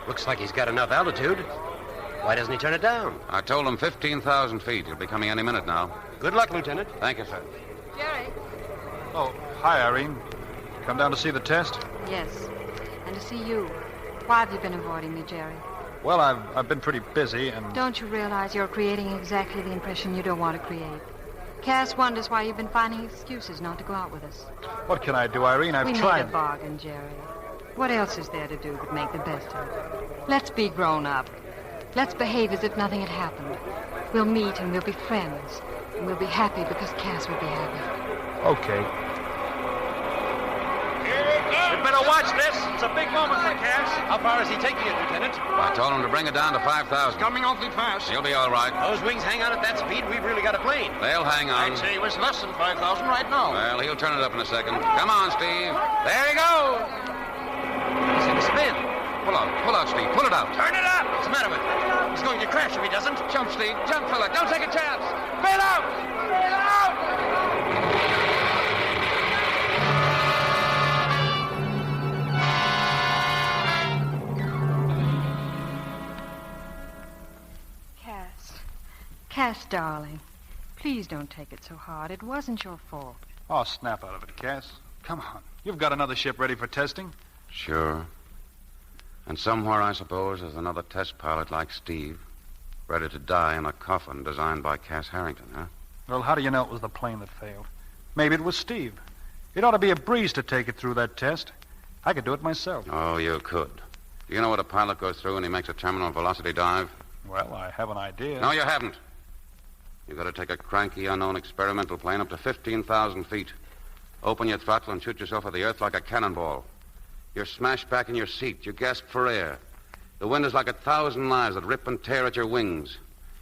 Looks like he's got enough altitude. Why doesn't he turn it down? I told him 15,000 feet. He'll be coming any minute now. Good luck, Lieutenant. Thank you, sir. Jerry. Oh, hi, Irene. Come down to see the test? Yes. And to see you. Why have you been avoiding me, Jerry? Well, I've been pretty busy and... Don't you realize you're creating exactly the impression you don't want to create? Cass wonders why you've been finding excuses not to go out with us. What can I do, Irene? I've tried... We made a bargain, Jerry. What else is there to do but make the best of it? Let's be grown up. Let's behave as if nothing had happened. We'll meet and we'll be friends. And we'll be happy because Cass will be happy. Okay. You'd better watch this. It's a big moment for Cass. How far is he taking it, Lieutenant? I told him to bring it down to 5,000. Coming awfully fast. You'll be all right. Those wings hang on at that speed, we've really got a plane. They'll hang on. I'd say it was less than 5,000 right now. Well, he'll turn it up in a second. Come on, Steve. There he goes. He's in a spin. Pull out, Steve. Pull it out. Turn it up. What's the matter with it? He's going to crash if he doesn't. Jump, Steve. Jump, fella. Don't take a chance. Bail out. Bail out. Cass, darling, please don't take it so hard. It wasn't your fault. Oh, snap out of it, Cass. Come on. You've got another ship ready for testing? Sure. And somewhere, I suppose, there's another test pilot like Steve, ready to die in a coffin designed by Cass Harrington, huh? Well, how do you know it was the plane that failed? Maybe it was Steve. It ought to be a breeze to take it through that test. I could do it myself. Oh, you could. Do you know what a pilot goes through when he makes a terminal velocity dive? Well, I have an idea. No, you haven't. You've got to take a cranky, unknown experimental plane up to 15,000 feet. Open your throttle and shoot yourself at the earth like a cannonball. You're smashed back in your seat. You gasp for air. The wind is like 1,000 knives that rip and tear at your wings.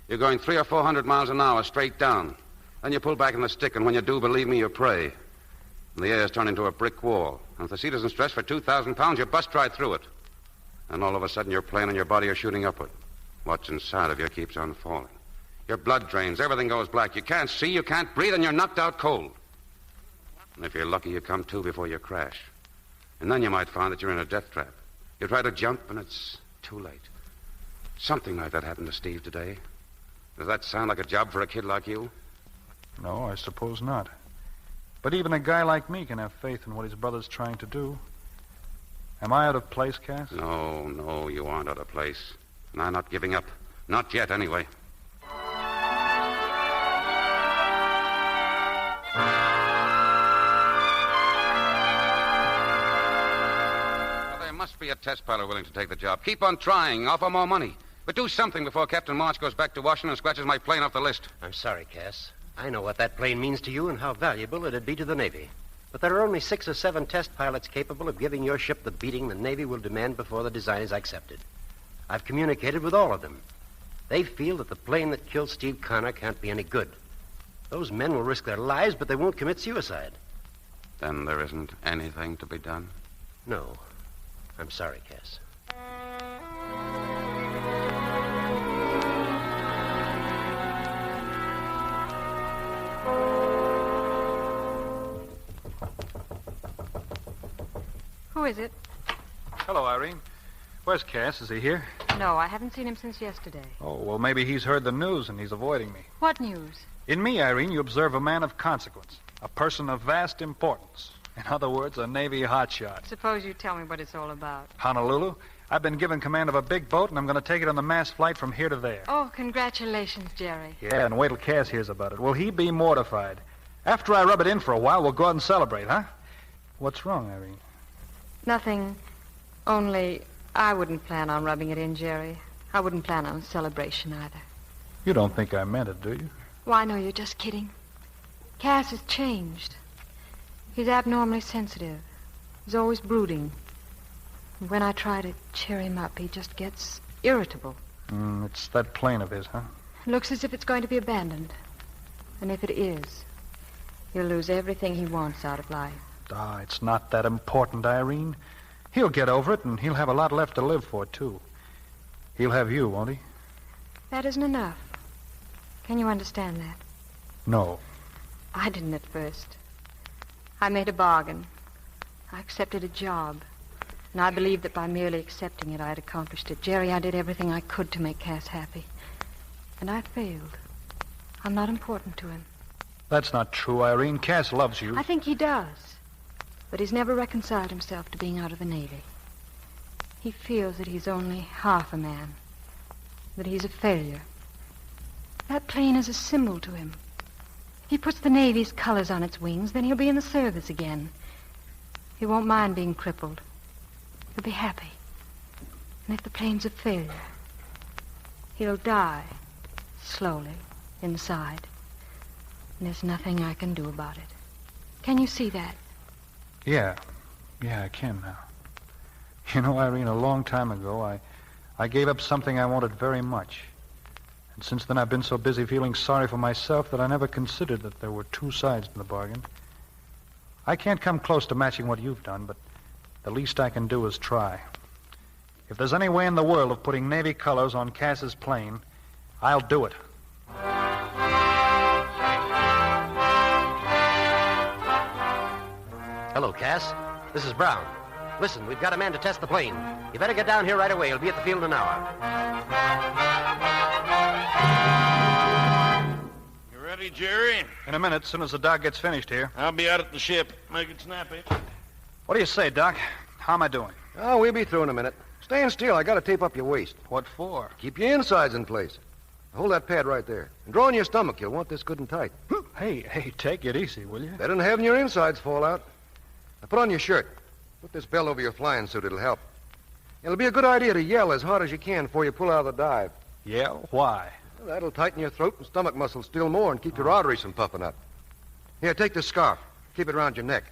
You're going 300 or 400 miles an hour straight down. Then you pull back in the stick, and when you do, believe me, you pray. And the air's turned into a brick wall. And if the seat isn't stretched for 2,000 pounds, you bust right through it. And all of a sudden, your plane and your body are shooting upward. What's inside of you keeps on falling. Your blood drains. Everything goes black. You can't see, you can't breathe, and you're knocked out cold. And if you're lucky, you come to before you crash. And then you might find that you're in a death trap. You try to jump, and it's too late. Something like that happened to Steve today. Does that sound like a job for a kid like you? No, I suppose not. But even a guy like me can have faith in what his brother's trying to do. Am I out of place, Cass? No, you aren't out of place. And I'm not giving up. Not yet, anyway. Must be a test pilot willing to take the job. Keep on trying. Offer more money. But do something before Captain March goes back to Washington and scratches my plane off the list. I'm sorry, Cass. I know what that plane means to you and how valuable it'd be to the Navy. But there are only 6 or 7 test pilots capable of giving your ship the beating the Navy will demand before the design is accepted. I've communicated with all of them. They feel that the plane that killed Steve Connor can't be any good. Those men will risk their lives, but they won't commit suicide. Then there isn't anything to be done? No. I'm sorry, Cass. Who is it? Hello, Irene. Where's Cass? Is he here? No, I haven't seen him since yesterday. Oh, well, maybe he's heard the news and he's avoiding me. What news? In me, Irene, you observe a man of consequence, a person of vast importance. In other words, a Navy hotshot. Suppose you tell me what it's all about. Honolulu, I've been given command of a big boat, and I'm going to take it on the mass flight from here to there. Oh, congratulations, Jerry. Yeah, and wait till Cass hears about it. Will he be mortified? After I rub it in for a while, we'll go out and celebrate, huh? What's wrong, Irene? Nothing. Only I wouldn't plan on rubbing it in, Jerry. I wouldn't plan on a celebration either. You don't think I meant it, do you? Why, no, you're just kidding. Cass has changed. He's abnormally sensitive. He's always brooding. And when I try to cheer him up, he just gets irritable. It's that plane of his, huh? It looks as if it's going to be abandoned. And if it is, he'll lose everything he wants out of life. It's not that important, Irene. He'll get over it, and he'll have a lot left to live for, too. He'll have you, won't he? That isn't enough. Can you understand that? No. I didn't at first. I made a bargain. I accepted a job. And I believed that by merely accepting it, I had accomplished it. Jerry, I did everything I could to make Cass happy. And I failed. I'm not important to him. That's not true, Irene. Cass loves you. I think he does. But he's never reconciled himself to being out of the Navy. He feels that he's only half a man. That he's a failure. That plane is a symbol to him. If he puts the Navy's colors on its wings, then he'll be in the service again. He won't mind being crippled. He'll be happy. And if the plane's a failure, he'll die slowly inside. And there's nothing I can do about it. Can you see that? Yeah, I can now. You know, Irene, a long time ago, I gave up something I wanted very much. And since then, I've been so busy feeling sorry for myself that I never considered that there were two sides to the bargain. I can't come close to matching what you've done, but the least I can do is try. If there's any way in the world of putting Navy colors on Cass's plane, I'll do it. Hello, Cass. This is Brown. Listen, we've got a man to test the plane. You better get down here right away. He'll be at the field in an hour. You ready, Jerry? In a minute, as soon as the doc gets finished here. I'll be out at the ship. Make it snappy. What do you say, Doc? How am I doing? Oh, we'll be through in a minute. Stand still. I got to tape up your waist. What for? Keep your insides in place. Hold that pad right there. And draw on your stomach. You'll want this good and tight. Hey, take it easy, will you? Better than having your insides fall out. Now put on your shirt. Put this belt over your flying suit. It'll help. It'll be a good idea to yell as hard as you can before you pull out of the dive. Yell? Why? Well, that'll tighten your throat and stomach muscles still more and keep your arteries from puffing up. Here, take this scarf. Keep it around your neck.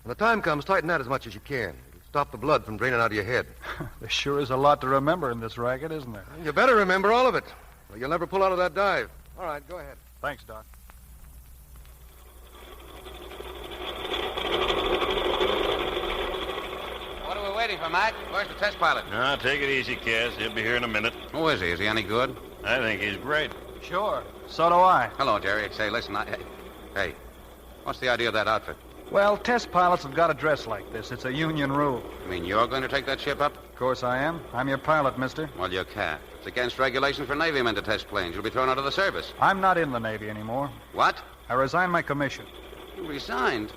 When the time comes, tighten that as much as you can. It'll stop the blood from draining out of your head. There sure is a lot to remember in this racket, isn't there? You better remember all of it, or you'll never pull out of that dive. All right, go ahead. Thanks, Doc. What are we waiting for, Mac? Where's the test pilot? Now, take it easy, Cass. He'll be here in a minute. Who is he? Is he any good? I think he's great. Sure. So do I. Hello, Jerry. Say, listen, Hey, what's the idea of that outfit? Well, test pilots have got to dress like this. It's a union rule. You mean you're going to take that ship up? Of course I am. I'm your pilot, mister. Well, you can't. It's against regulations for Navy men to test planes. You'll be thrown out of the service. I'm not in the Navy anymore. What? I resigned my commission. You resigned?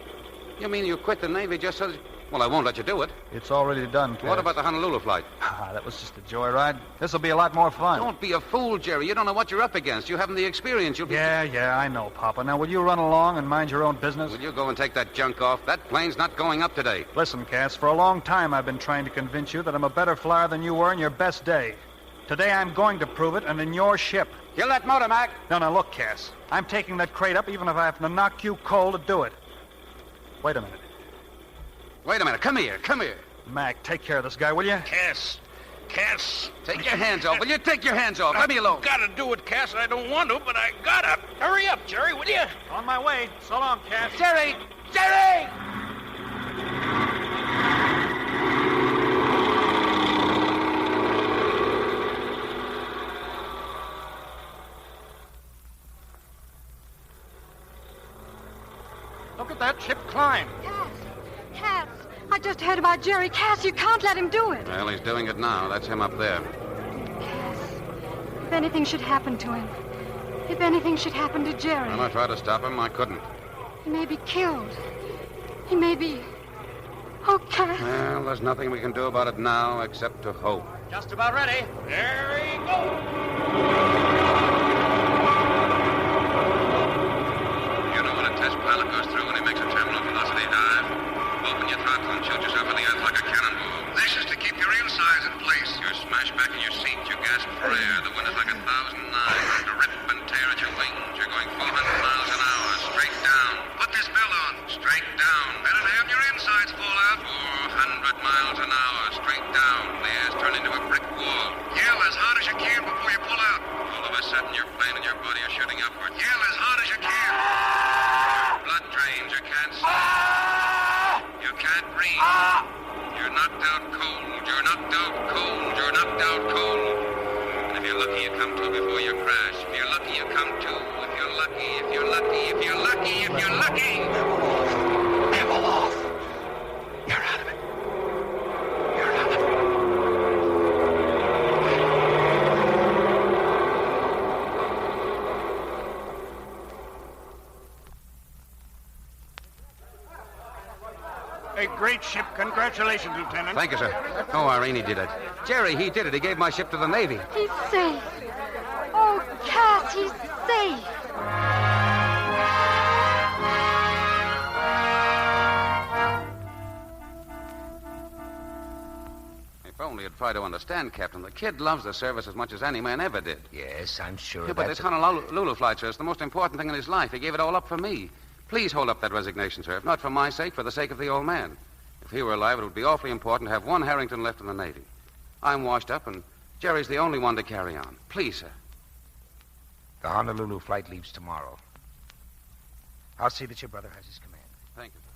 You mean you quit the Navy just so that... Well, I won't let you do it. It's already done, Cass. What about the Honolulu flight? That was just a joyride. This'll be a lot more fun. Don't be a fool, Jerry. You don't know what you're up against. You haven't the experience. You'll be... Yeah, I know, Papa. Now, will you run along and mind your own business? Will you go and take that junk off? That plane's not going up today. Listen, Cass, for a long time I've been trying to convince you that I'm a better flyer than you were in your best day. Today I'm going to prove it, and in your ship. Kill that motor, Mac. No, look, Cass. I'm taking that crate up even if I have to knock you cold to do it. Wait a minute. Wait a minute. Come here. Mac, take care of this guy, will you? Cass. Take your hands off. Will you take your hands off? Let me alone. Gotta do it, Cass. I don't want to, but I gotta. Hurry up, Jerry, will you? On my way. So long, Cass. Jerry! Look at that ship climb. Cass, I just heard about Jerry. Cass, you can't let him do it. Well, he's doing it now. That's him up there. If anything should happen to him. If anything should happen to Jerry. When I tried to stop him, I couldn't. He may be killed. He may be... Oh, Cass. Well, there's nothing we can do about it now except to hope. Just about ready. There he goes. You know when a test pilot goes through when he makes a terminal velocity dive? Open your throttle and shoot yourself in the earth like a cannonball. This is to keep your insides in place. You smash back in your seat, you gasp for air. The wind is like 1,000 knives to rip and tear at your wings. You're going 400 miles an hour, straight down. Put this bell on. Straight down. Better to have your insides fall out. 400 miles an hour, straight down. The air's turned into a brick wall. Yell as hard as you can before you pull out. All of a sudden, your plane and your body are shooting upward. Yell as hard as you can. Your blood drains. You can't see. You can't breathe. You're knocked out cold. You're knocked out cold. You're knocked out cold. And if you're lucky, you come to before you crash. If you're lucky, you come to. If you're lucky, if you're lucky, if you're lucky, if you're lucky. Level off. You're out of it. You're out of it. A great ship. Congratulations, Lieutenant. Thank you, sir. Oh, Irene, he did it. Jerry, he did it. He gave my ship to the Navy. He's safe. Oh, Cass, he's safe. If only you'd try to understand, Captain. The kid loves the service as much as any man ever did. Yes, I'm sure. Yeah, but this Honolulu flight, sir, is the most important thing in his life. He gave it all up for me. Please hold up that resignation, sir. If not for my sake, for the sake of the old man. If he were alive, it would be awfully important to have one Harrington left in the Navy. I'm washed up, and Jerry's the only one to carry on. Please, sir. The Honolulu flight leaves tomorrow. I'll see that your brother has his command. Thank you, sir.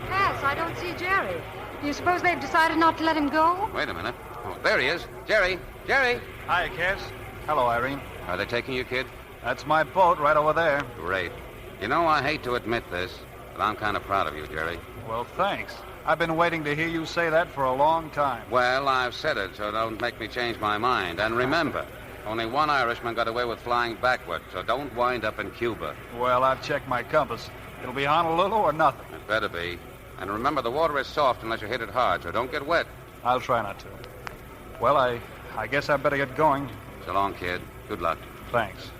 Cass, I don't see Jerry. Do you suppose they've decided not to let him go? Wait a minute. Oh, there he is. Jerry! Jerry! Hi, Cass. Hello, Irene. Are they taking you, kid? That's my boat right over there. Great. You know, I hate to admit this, but I'm kind of proud of you, Jerry. Well, thanks. I've been waiting to hear you say that for a long time. Well, I've said it, so don't make me change my mind. And remember, only one Irishman got away with flying backward, so don't wind up in Cuba. Well, I've checked my compass. It'll be Honolulu or nothing. It better be. And remember, the water is soft unless you hit it hard, so don't get wet. I'll try not to. Well, I guess I better get going. So long, kid. Good luck. Thanks.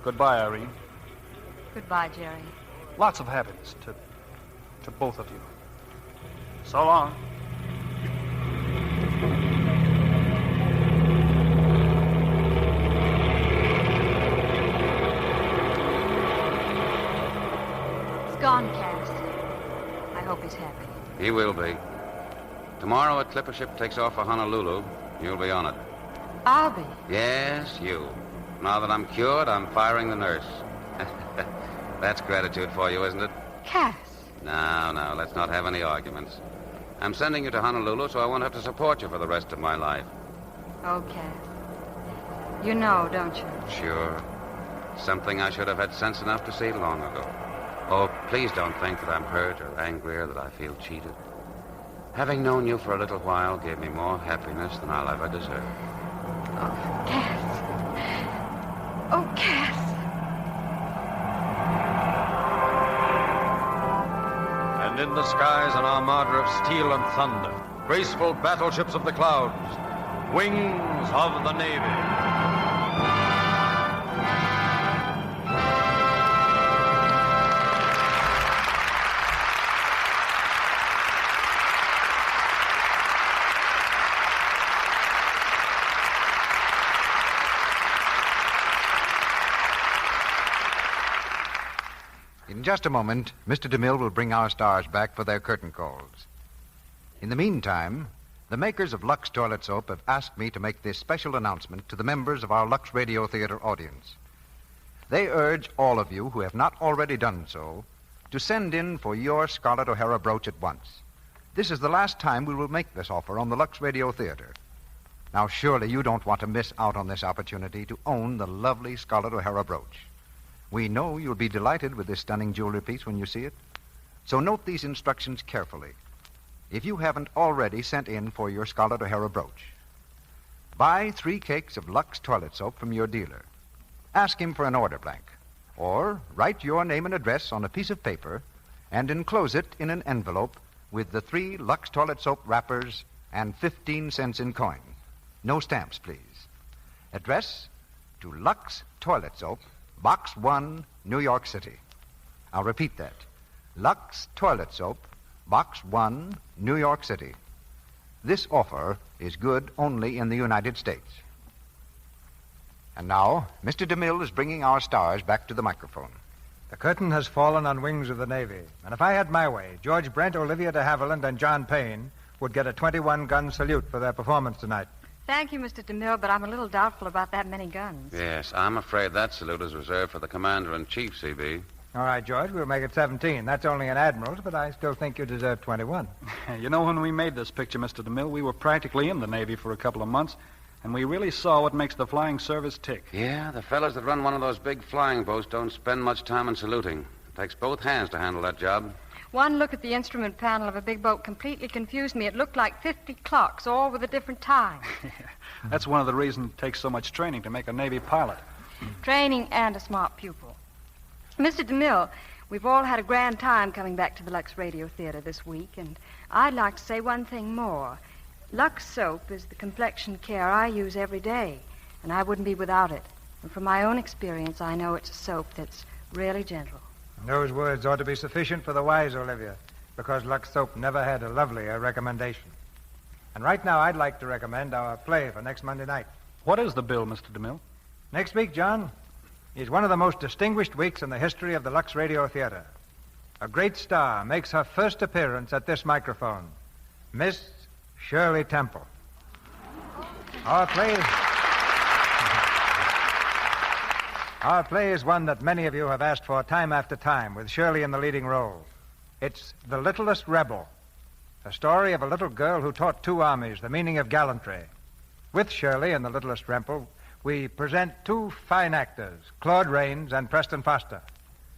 Goodbye, Irene. Goodbye, Jerry. Lots of happiness to both of you. So long. He's gone, Cass. I hope he's happy. He will be. Tomorrow, a clipper ship takes off for Honolulu. You'll be on it. I'll be. Yes, you. Now that I'm cured, I'm firing the nurse. That's gratitude for you, isn't it? Cass. No, let's not have any arguments. I'm sending you to Honolulu so I won't have to support you for the rest of my life. Oh, Cass. You know, don't you? Sure. Something I should have had sense enough to see long ago. Oh, please don't think that I'm hurt or angry or that I feel cheated. Having known you for a little while gave me more happiness than I'll ever deserve. Oh, Cass. Oh, Cass. And in the skies an armada of steel and thunder, graceful battleships of the clouds, wings of the Navy. In just a moment, Mr. DeMille will bring our stars back for their curtain calls. In the meantime, the makers of Lux Toilet Soap have asked me to make this special announcement to the members of our Lux Radio Theater audience. They urge all of you who have not already done so to send in for your Scarlett O'Hara brooch at once. This is the last time we will make this offer on the Lux Radio Theater. Now, surely you don't want to miss out on this opportunity to own the lovely Scarlett O'Hara brooch. We know you'll be delighted with this stunning jewelry piece when you see it. So note these instructions carefully. If you haven't already sent in for your Scarlet O'Hara brooch, buy 3 cakes of Lux toilet soap from your dealer. Ask him for an order blank, or write your name and address on a piece of paper and enclose it in an envelope with the 3 Lux toilet soap wrappers and 15 cents in coin. No stamps, please. Address to Lux Toilet Soap, Box 1, New York City. I'll repeat that. Lux Toilet Soap, Box 1, New York City. This offer is good only in the United States. And now, Mr. DeMille is bringing our stars back to the microphone. The curtain has fallen on Wings of the Navy, and if I had my way, George Brent, Olivia de Haviland, and John Payne would get a 21-gun salute for their performance tonight. Thank you, Mr. DeMille, but I'm a little doubtful about that many guns. Yes, I'm afraid that salute is reserved for the Commander-in-Chief, CB. All right, George, we'll make it 17. That's only an admiral's, but I still think you deserve 21. You know, when we made this picture, Mr. DeMille, we were practically in the Navy for a couple of months, and we really saw what makes the flying service tick. Yeah, the fellas that run one of those big flying boats don't spend much time in saluting. It takes both hands to handle that job. One look at the instrument panel of a big boat completely confused me. It looked like 50 clocks, all with a different time. That's one of the reasons it takes so much training to make a Navy pilot. Training and a smart pupil. Mr. DeMille, we've all had a grand time coming back to the Lux Radio Theater this week, and I'd like to say one thing more. Lux soap is the complexion care I use every day, and I wouldn't be without it. And from my own experience, I know it's a soap that's really gentle. Those words ought to be sufficient for the wise, Olivia, because Lux soap never had a lovelier recommendation. And right now, I'd like to recommend our play for next Monday night. What is the bill, Mr. DeMille? Next week, John, is one of the most distinguished weeks in the history of the Lux Radio Theater. A great star makes her first appearance at this microphone, Miss Shirley Temple. Our play is one that many of you have asked for time after time, with Shirley in the leading role. It's The Littlest Rebel, a story of a little girl who taught 2 armies the meaning of gallantry. With Shirley in The Littlest Rebel, we present 2 fine actors, Claude Rains and Preston Foster.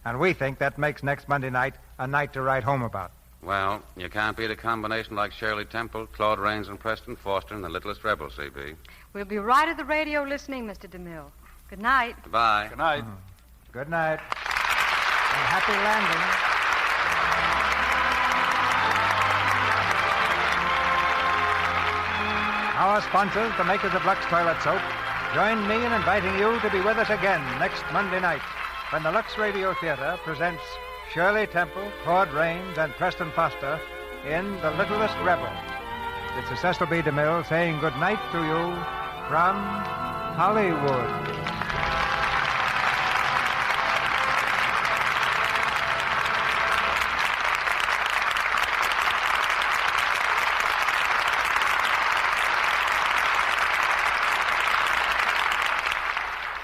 And we think that makes next Monday night a night to write home about. Well, you can't beat a combination like Shirley Temple, Claude Rains, and Preston Foster in The Littlest Rebel, CB. We'll be right at the radio listening, Mr. DeMille. Good night. Goodbye. Good night. Good night. And happy landing. Our sponsors, the makers of Lux Toilet Soap, join me in inviting you to be with us again next Monday night when the Lux Radio Theater presents Shirley Temple, Claude Rains, and Preston Foster in The Littlest Rebel. This is Cecil B. DeMille saying good night to you from Hollywood.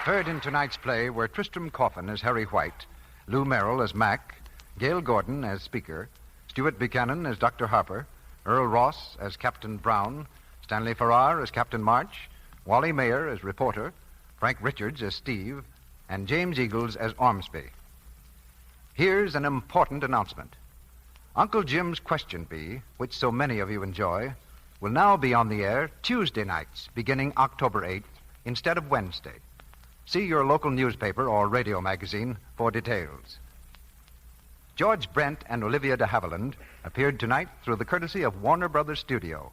Heard in tonight's play were Tristram Coffin as Harry White, Lou Merrill as Mac, Gail Gordon as Speaker, Stuart Buchanan as Dr. Harper, Earl Ross as Captain Brown, Stanley Farrar as Captain March, Wally Mayer as Reporter, Frank Richards as Steve, and James Eagles as Ormsby. Here's an important announcement. Uncle Jim's Question Bee, which so many of you enjoy, will now be on the air Tuesday nights beginning October 8th instead of Wednesday. See your local newspaper or radio magazine for details. George Brent and Olivia de Haviland appeared tonight through the courtesy of Warner Brothers Studio.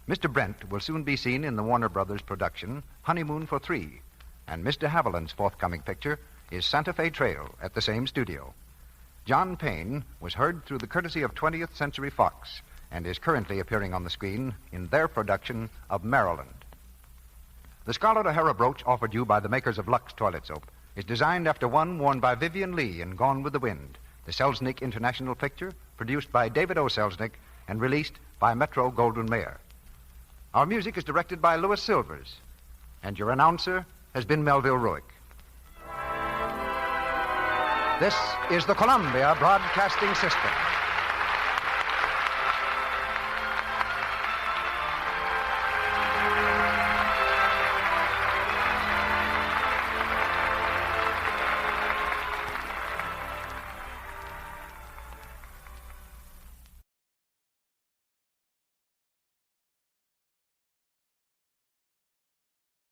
Mr. Brent will soon be seen in the Warner Brothers production Honeymoon for Three, and Miss de Haviland's forthcoming picture is Santa Fe Trail at the same studio. John Payne was heard through the courtesy of 20th Century Fox and is currently appearing on the screen in their production of Maryland. The Scarlet O'Hara brooch offered you by the makers of Lux Toilet Soap is designed after one worn by Vivian Leigh in Gone with the Wind, the Selznick International picture produced by David O. Selznick and released by Metro-Goldwyn-Mayer. Our music is directed by Louis Silvers, and your announcer has been Melville Ruick. This is the Columbia Broadcasting System.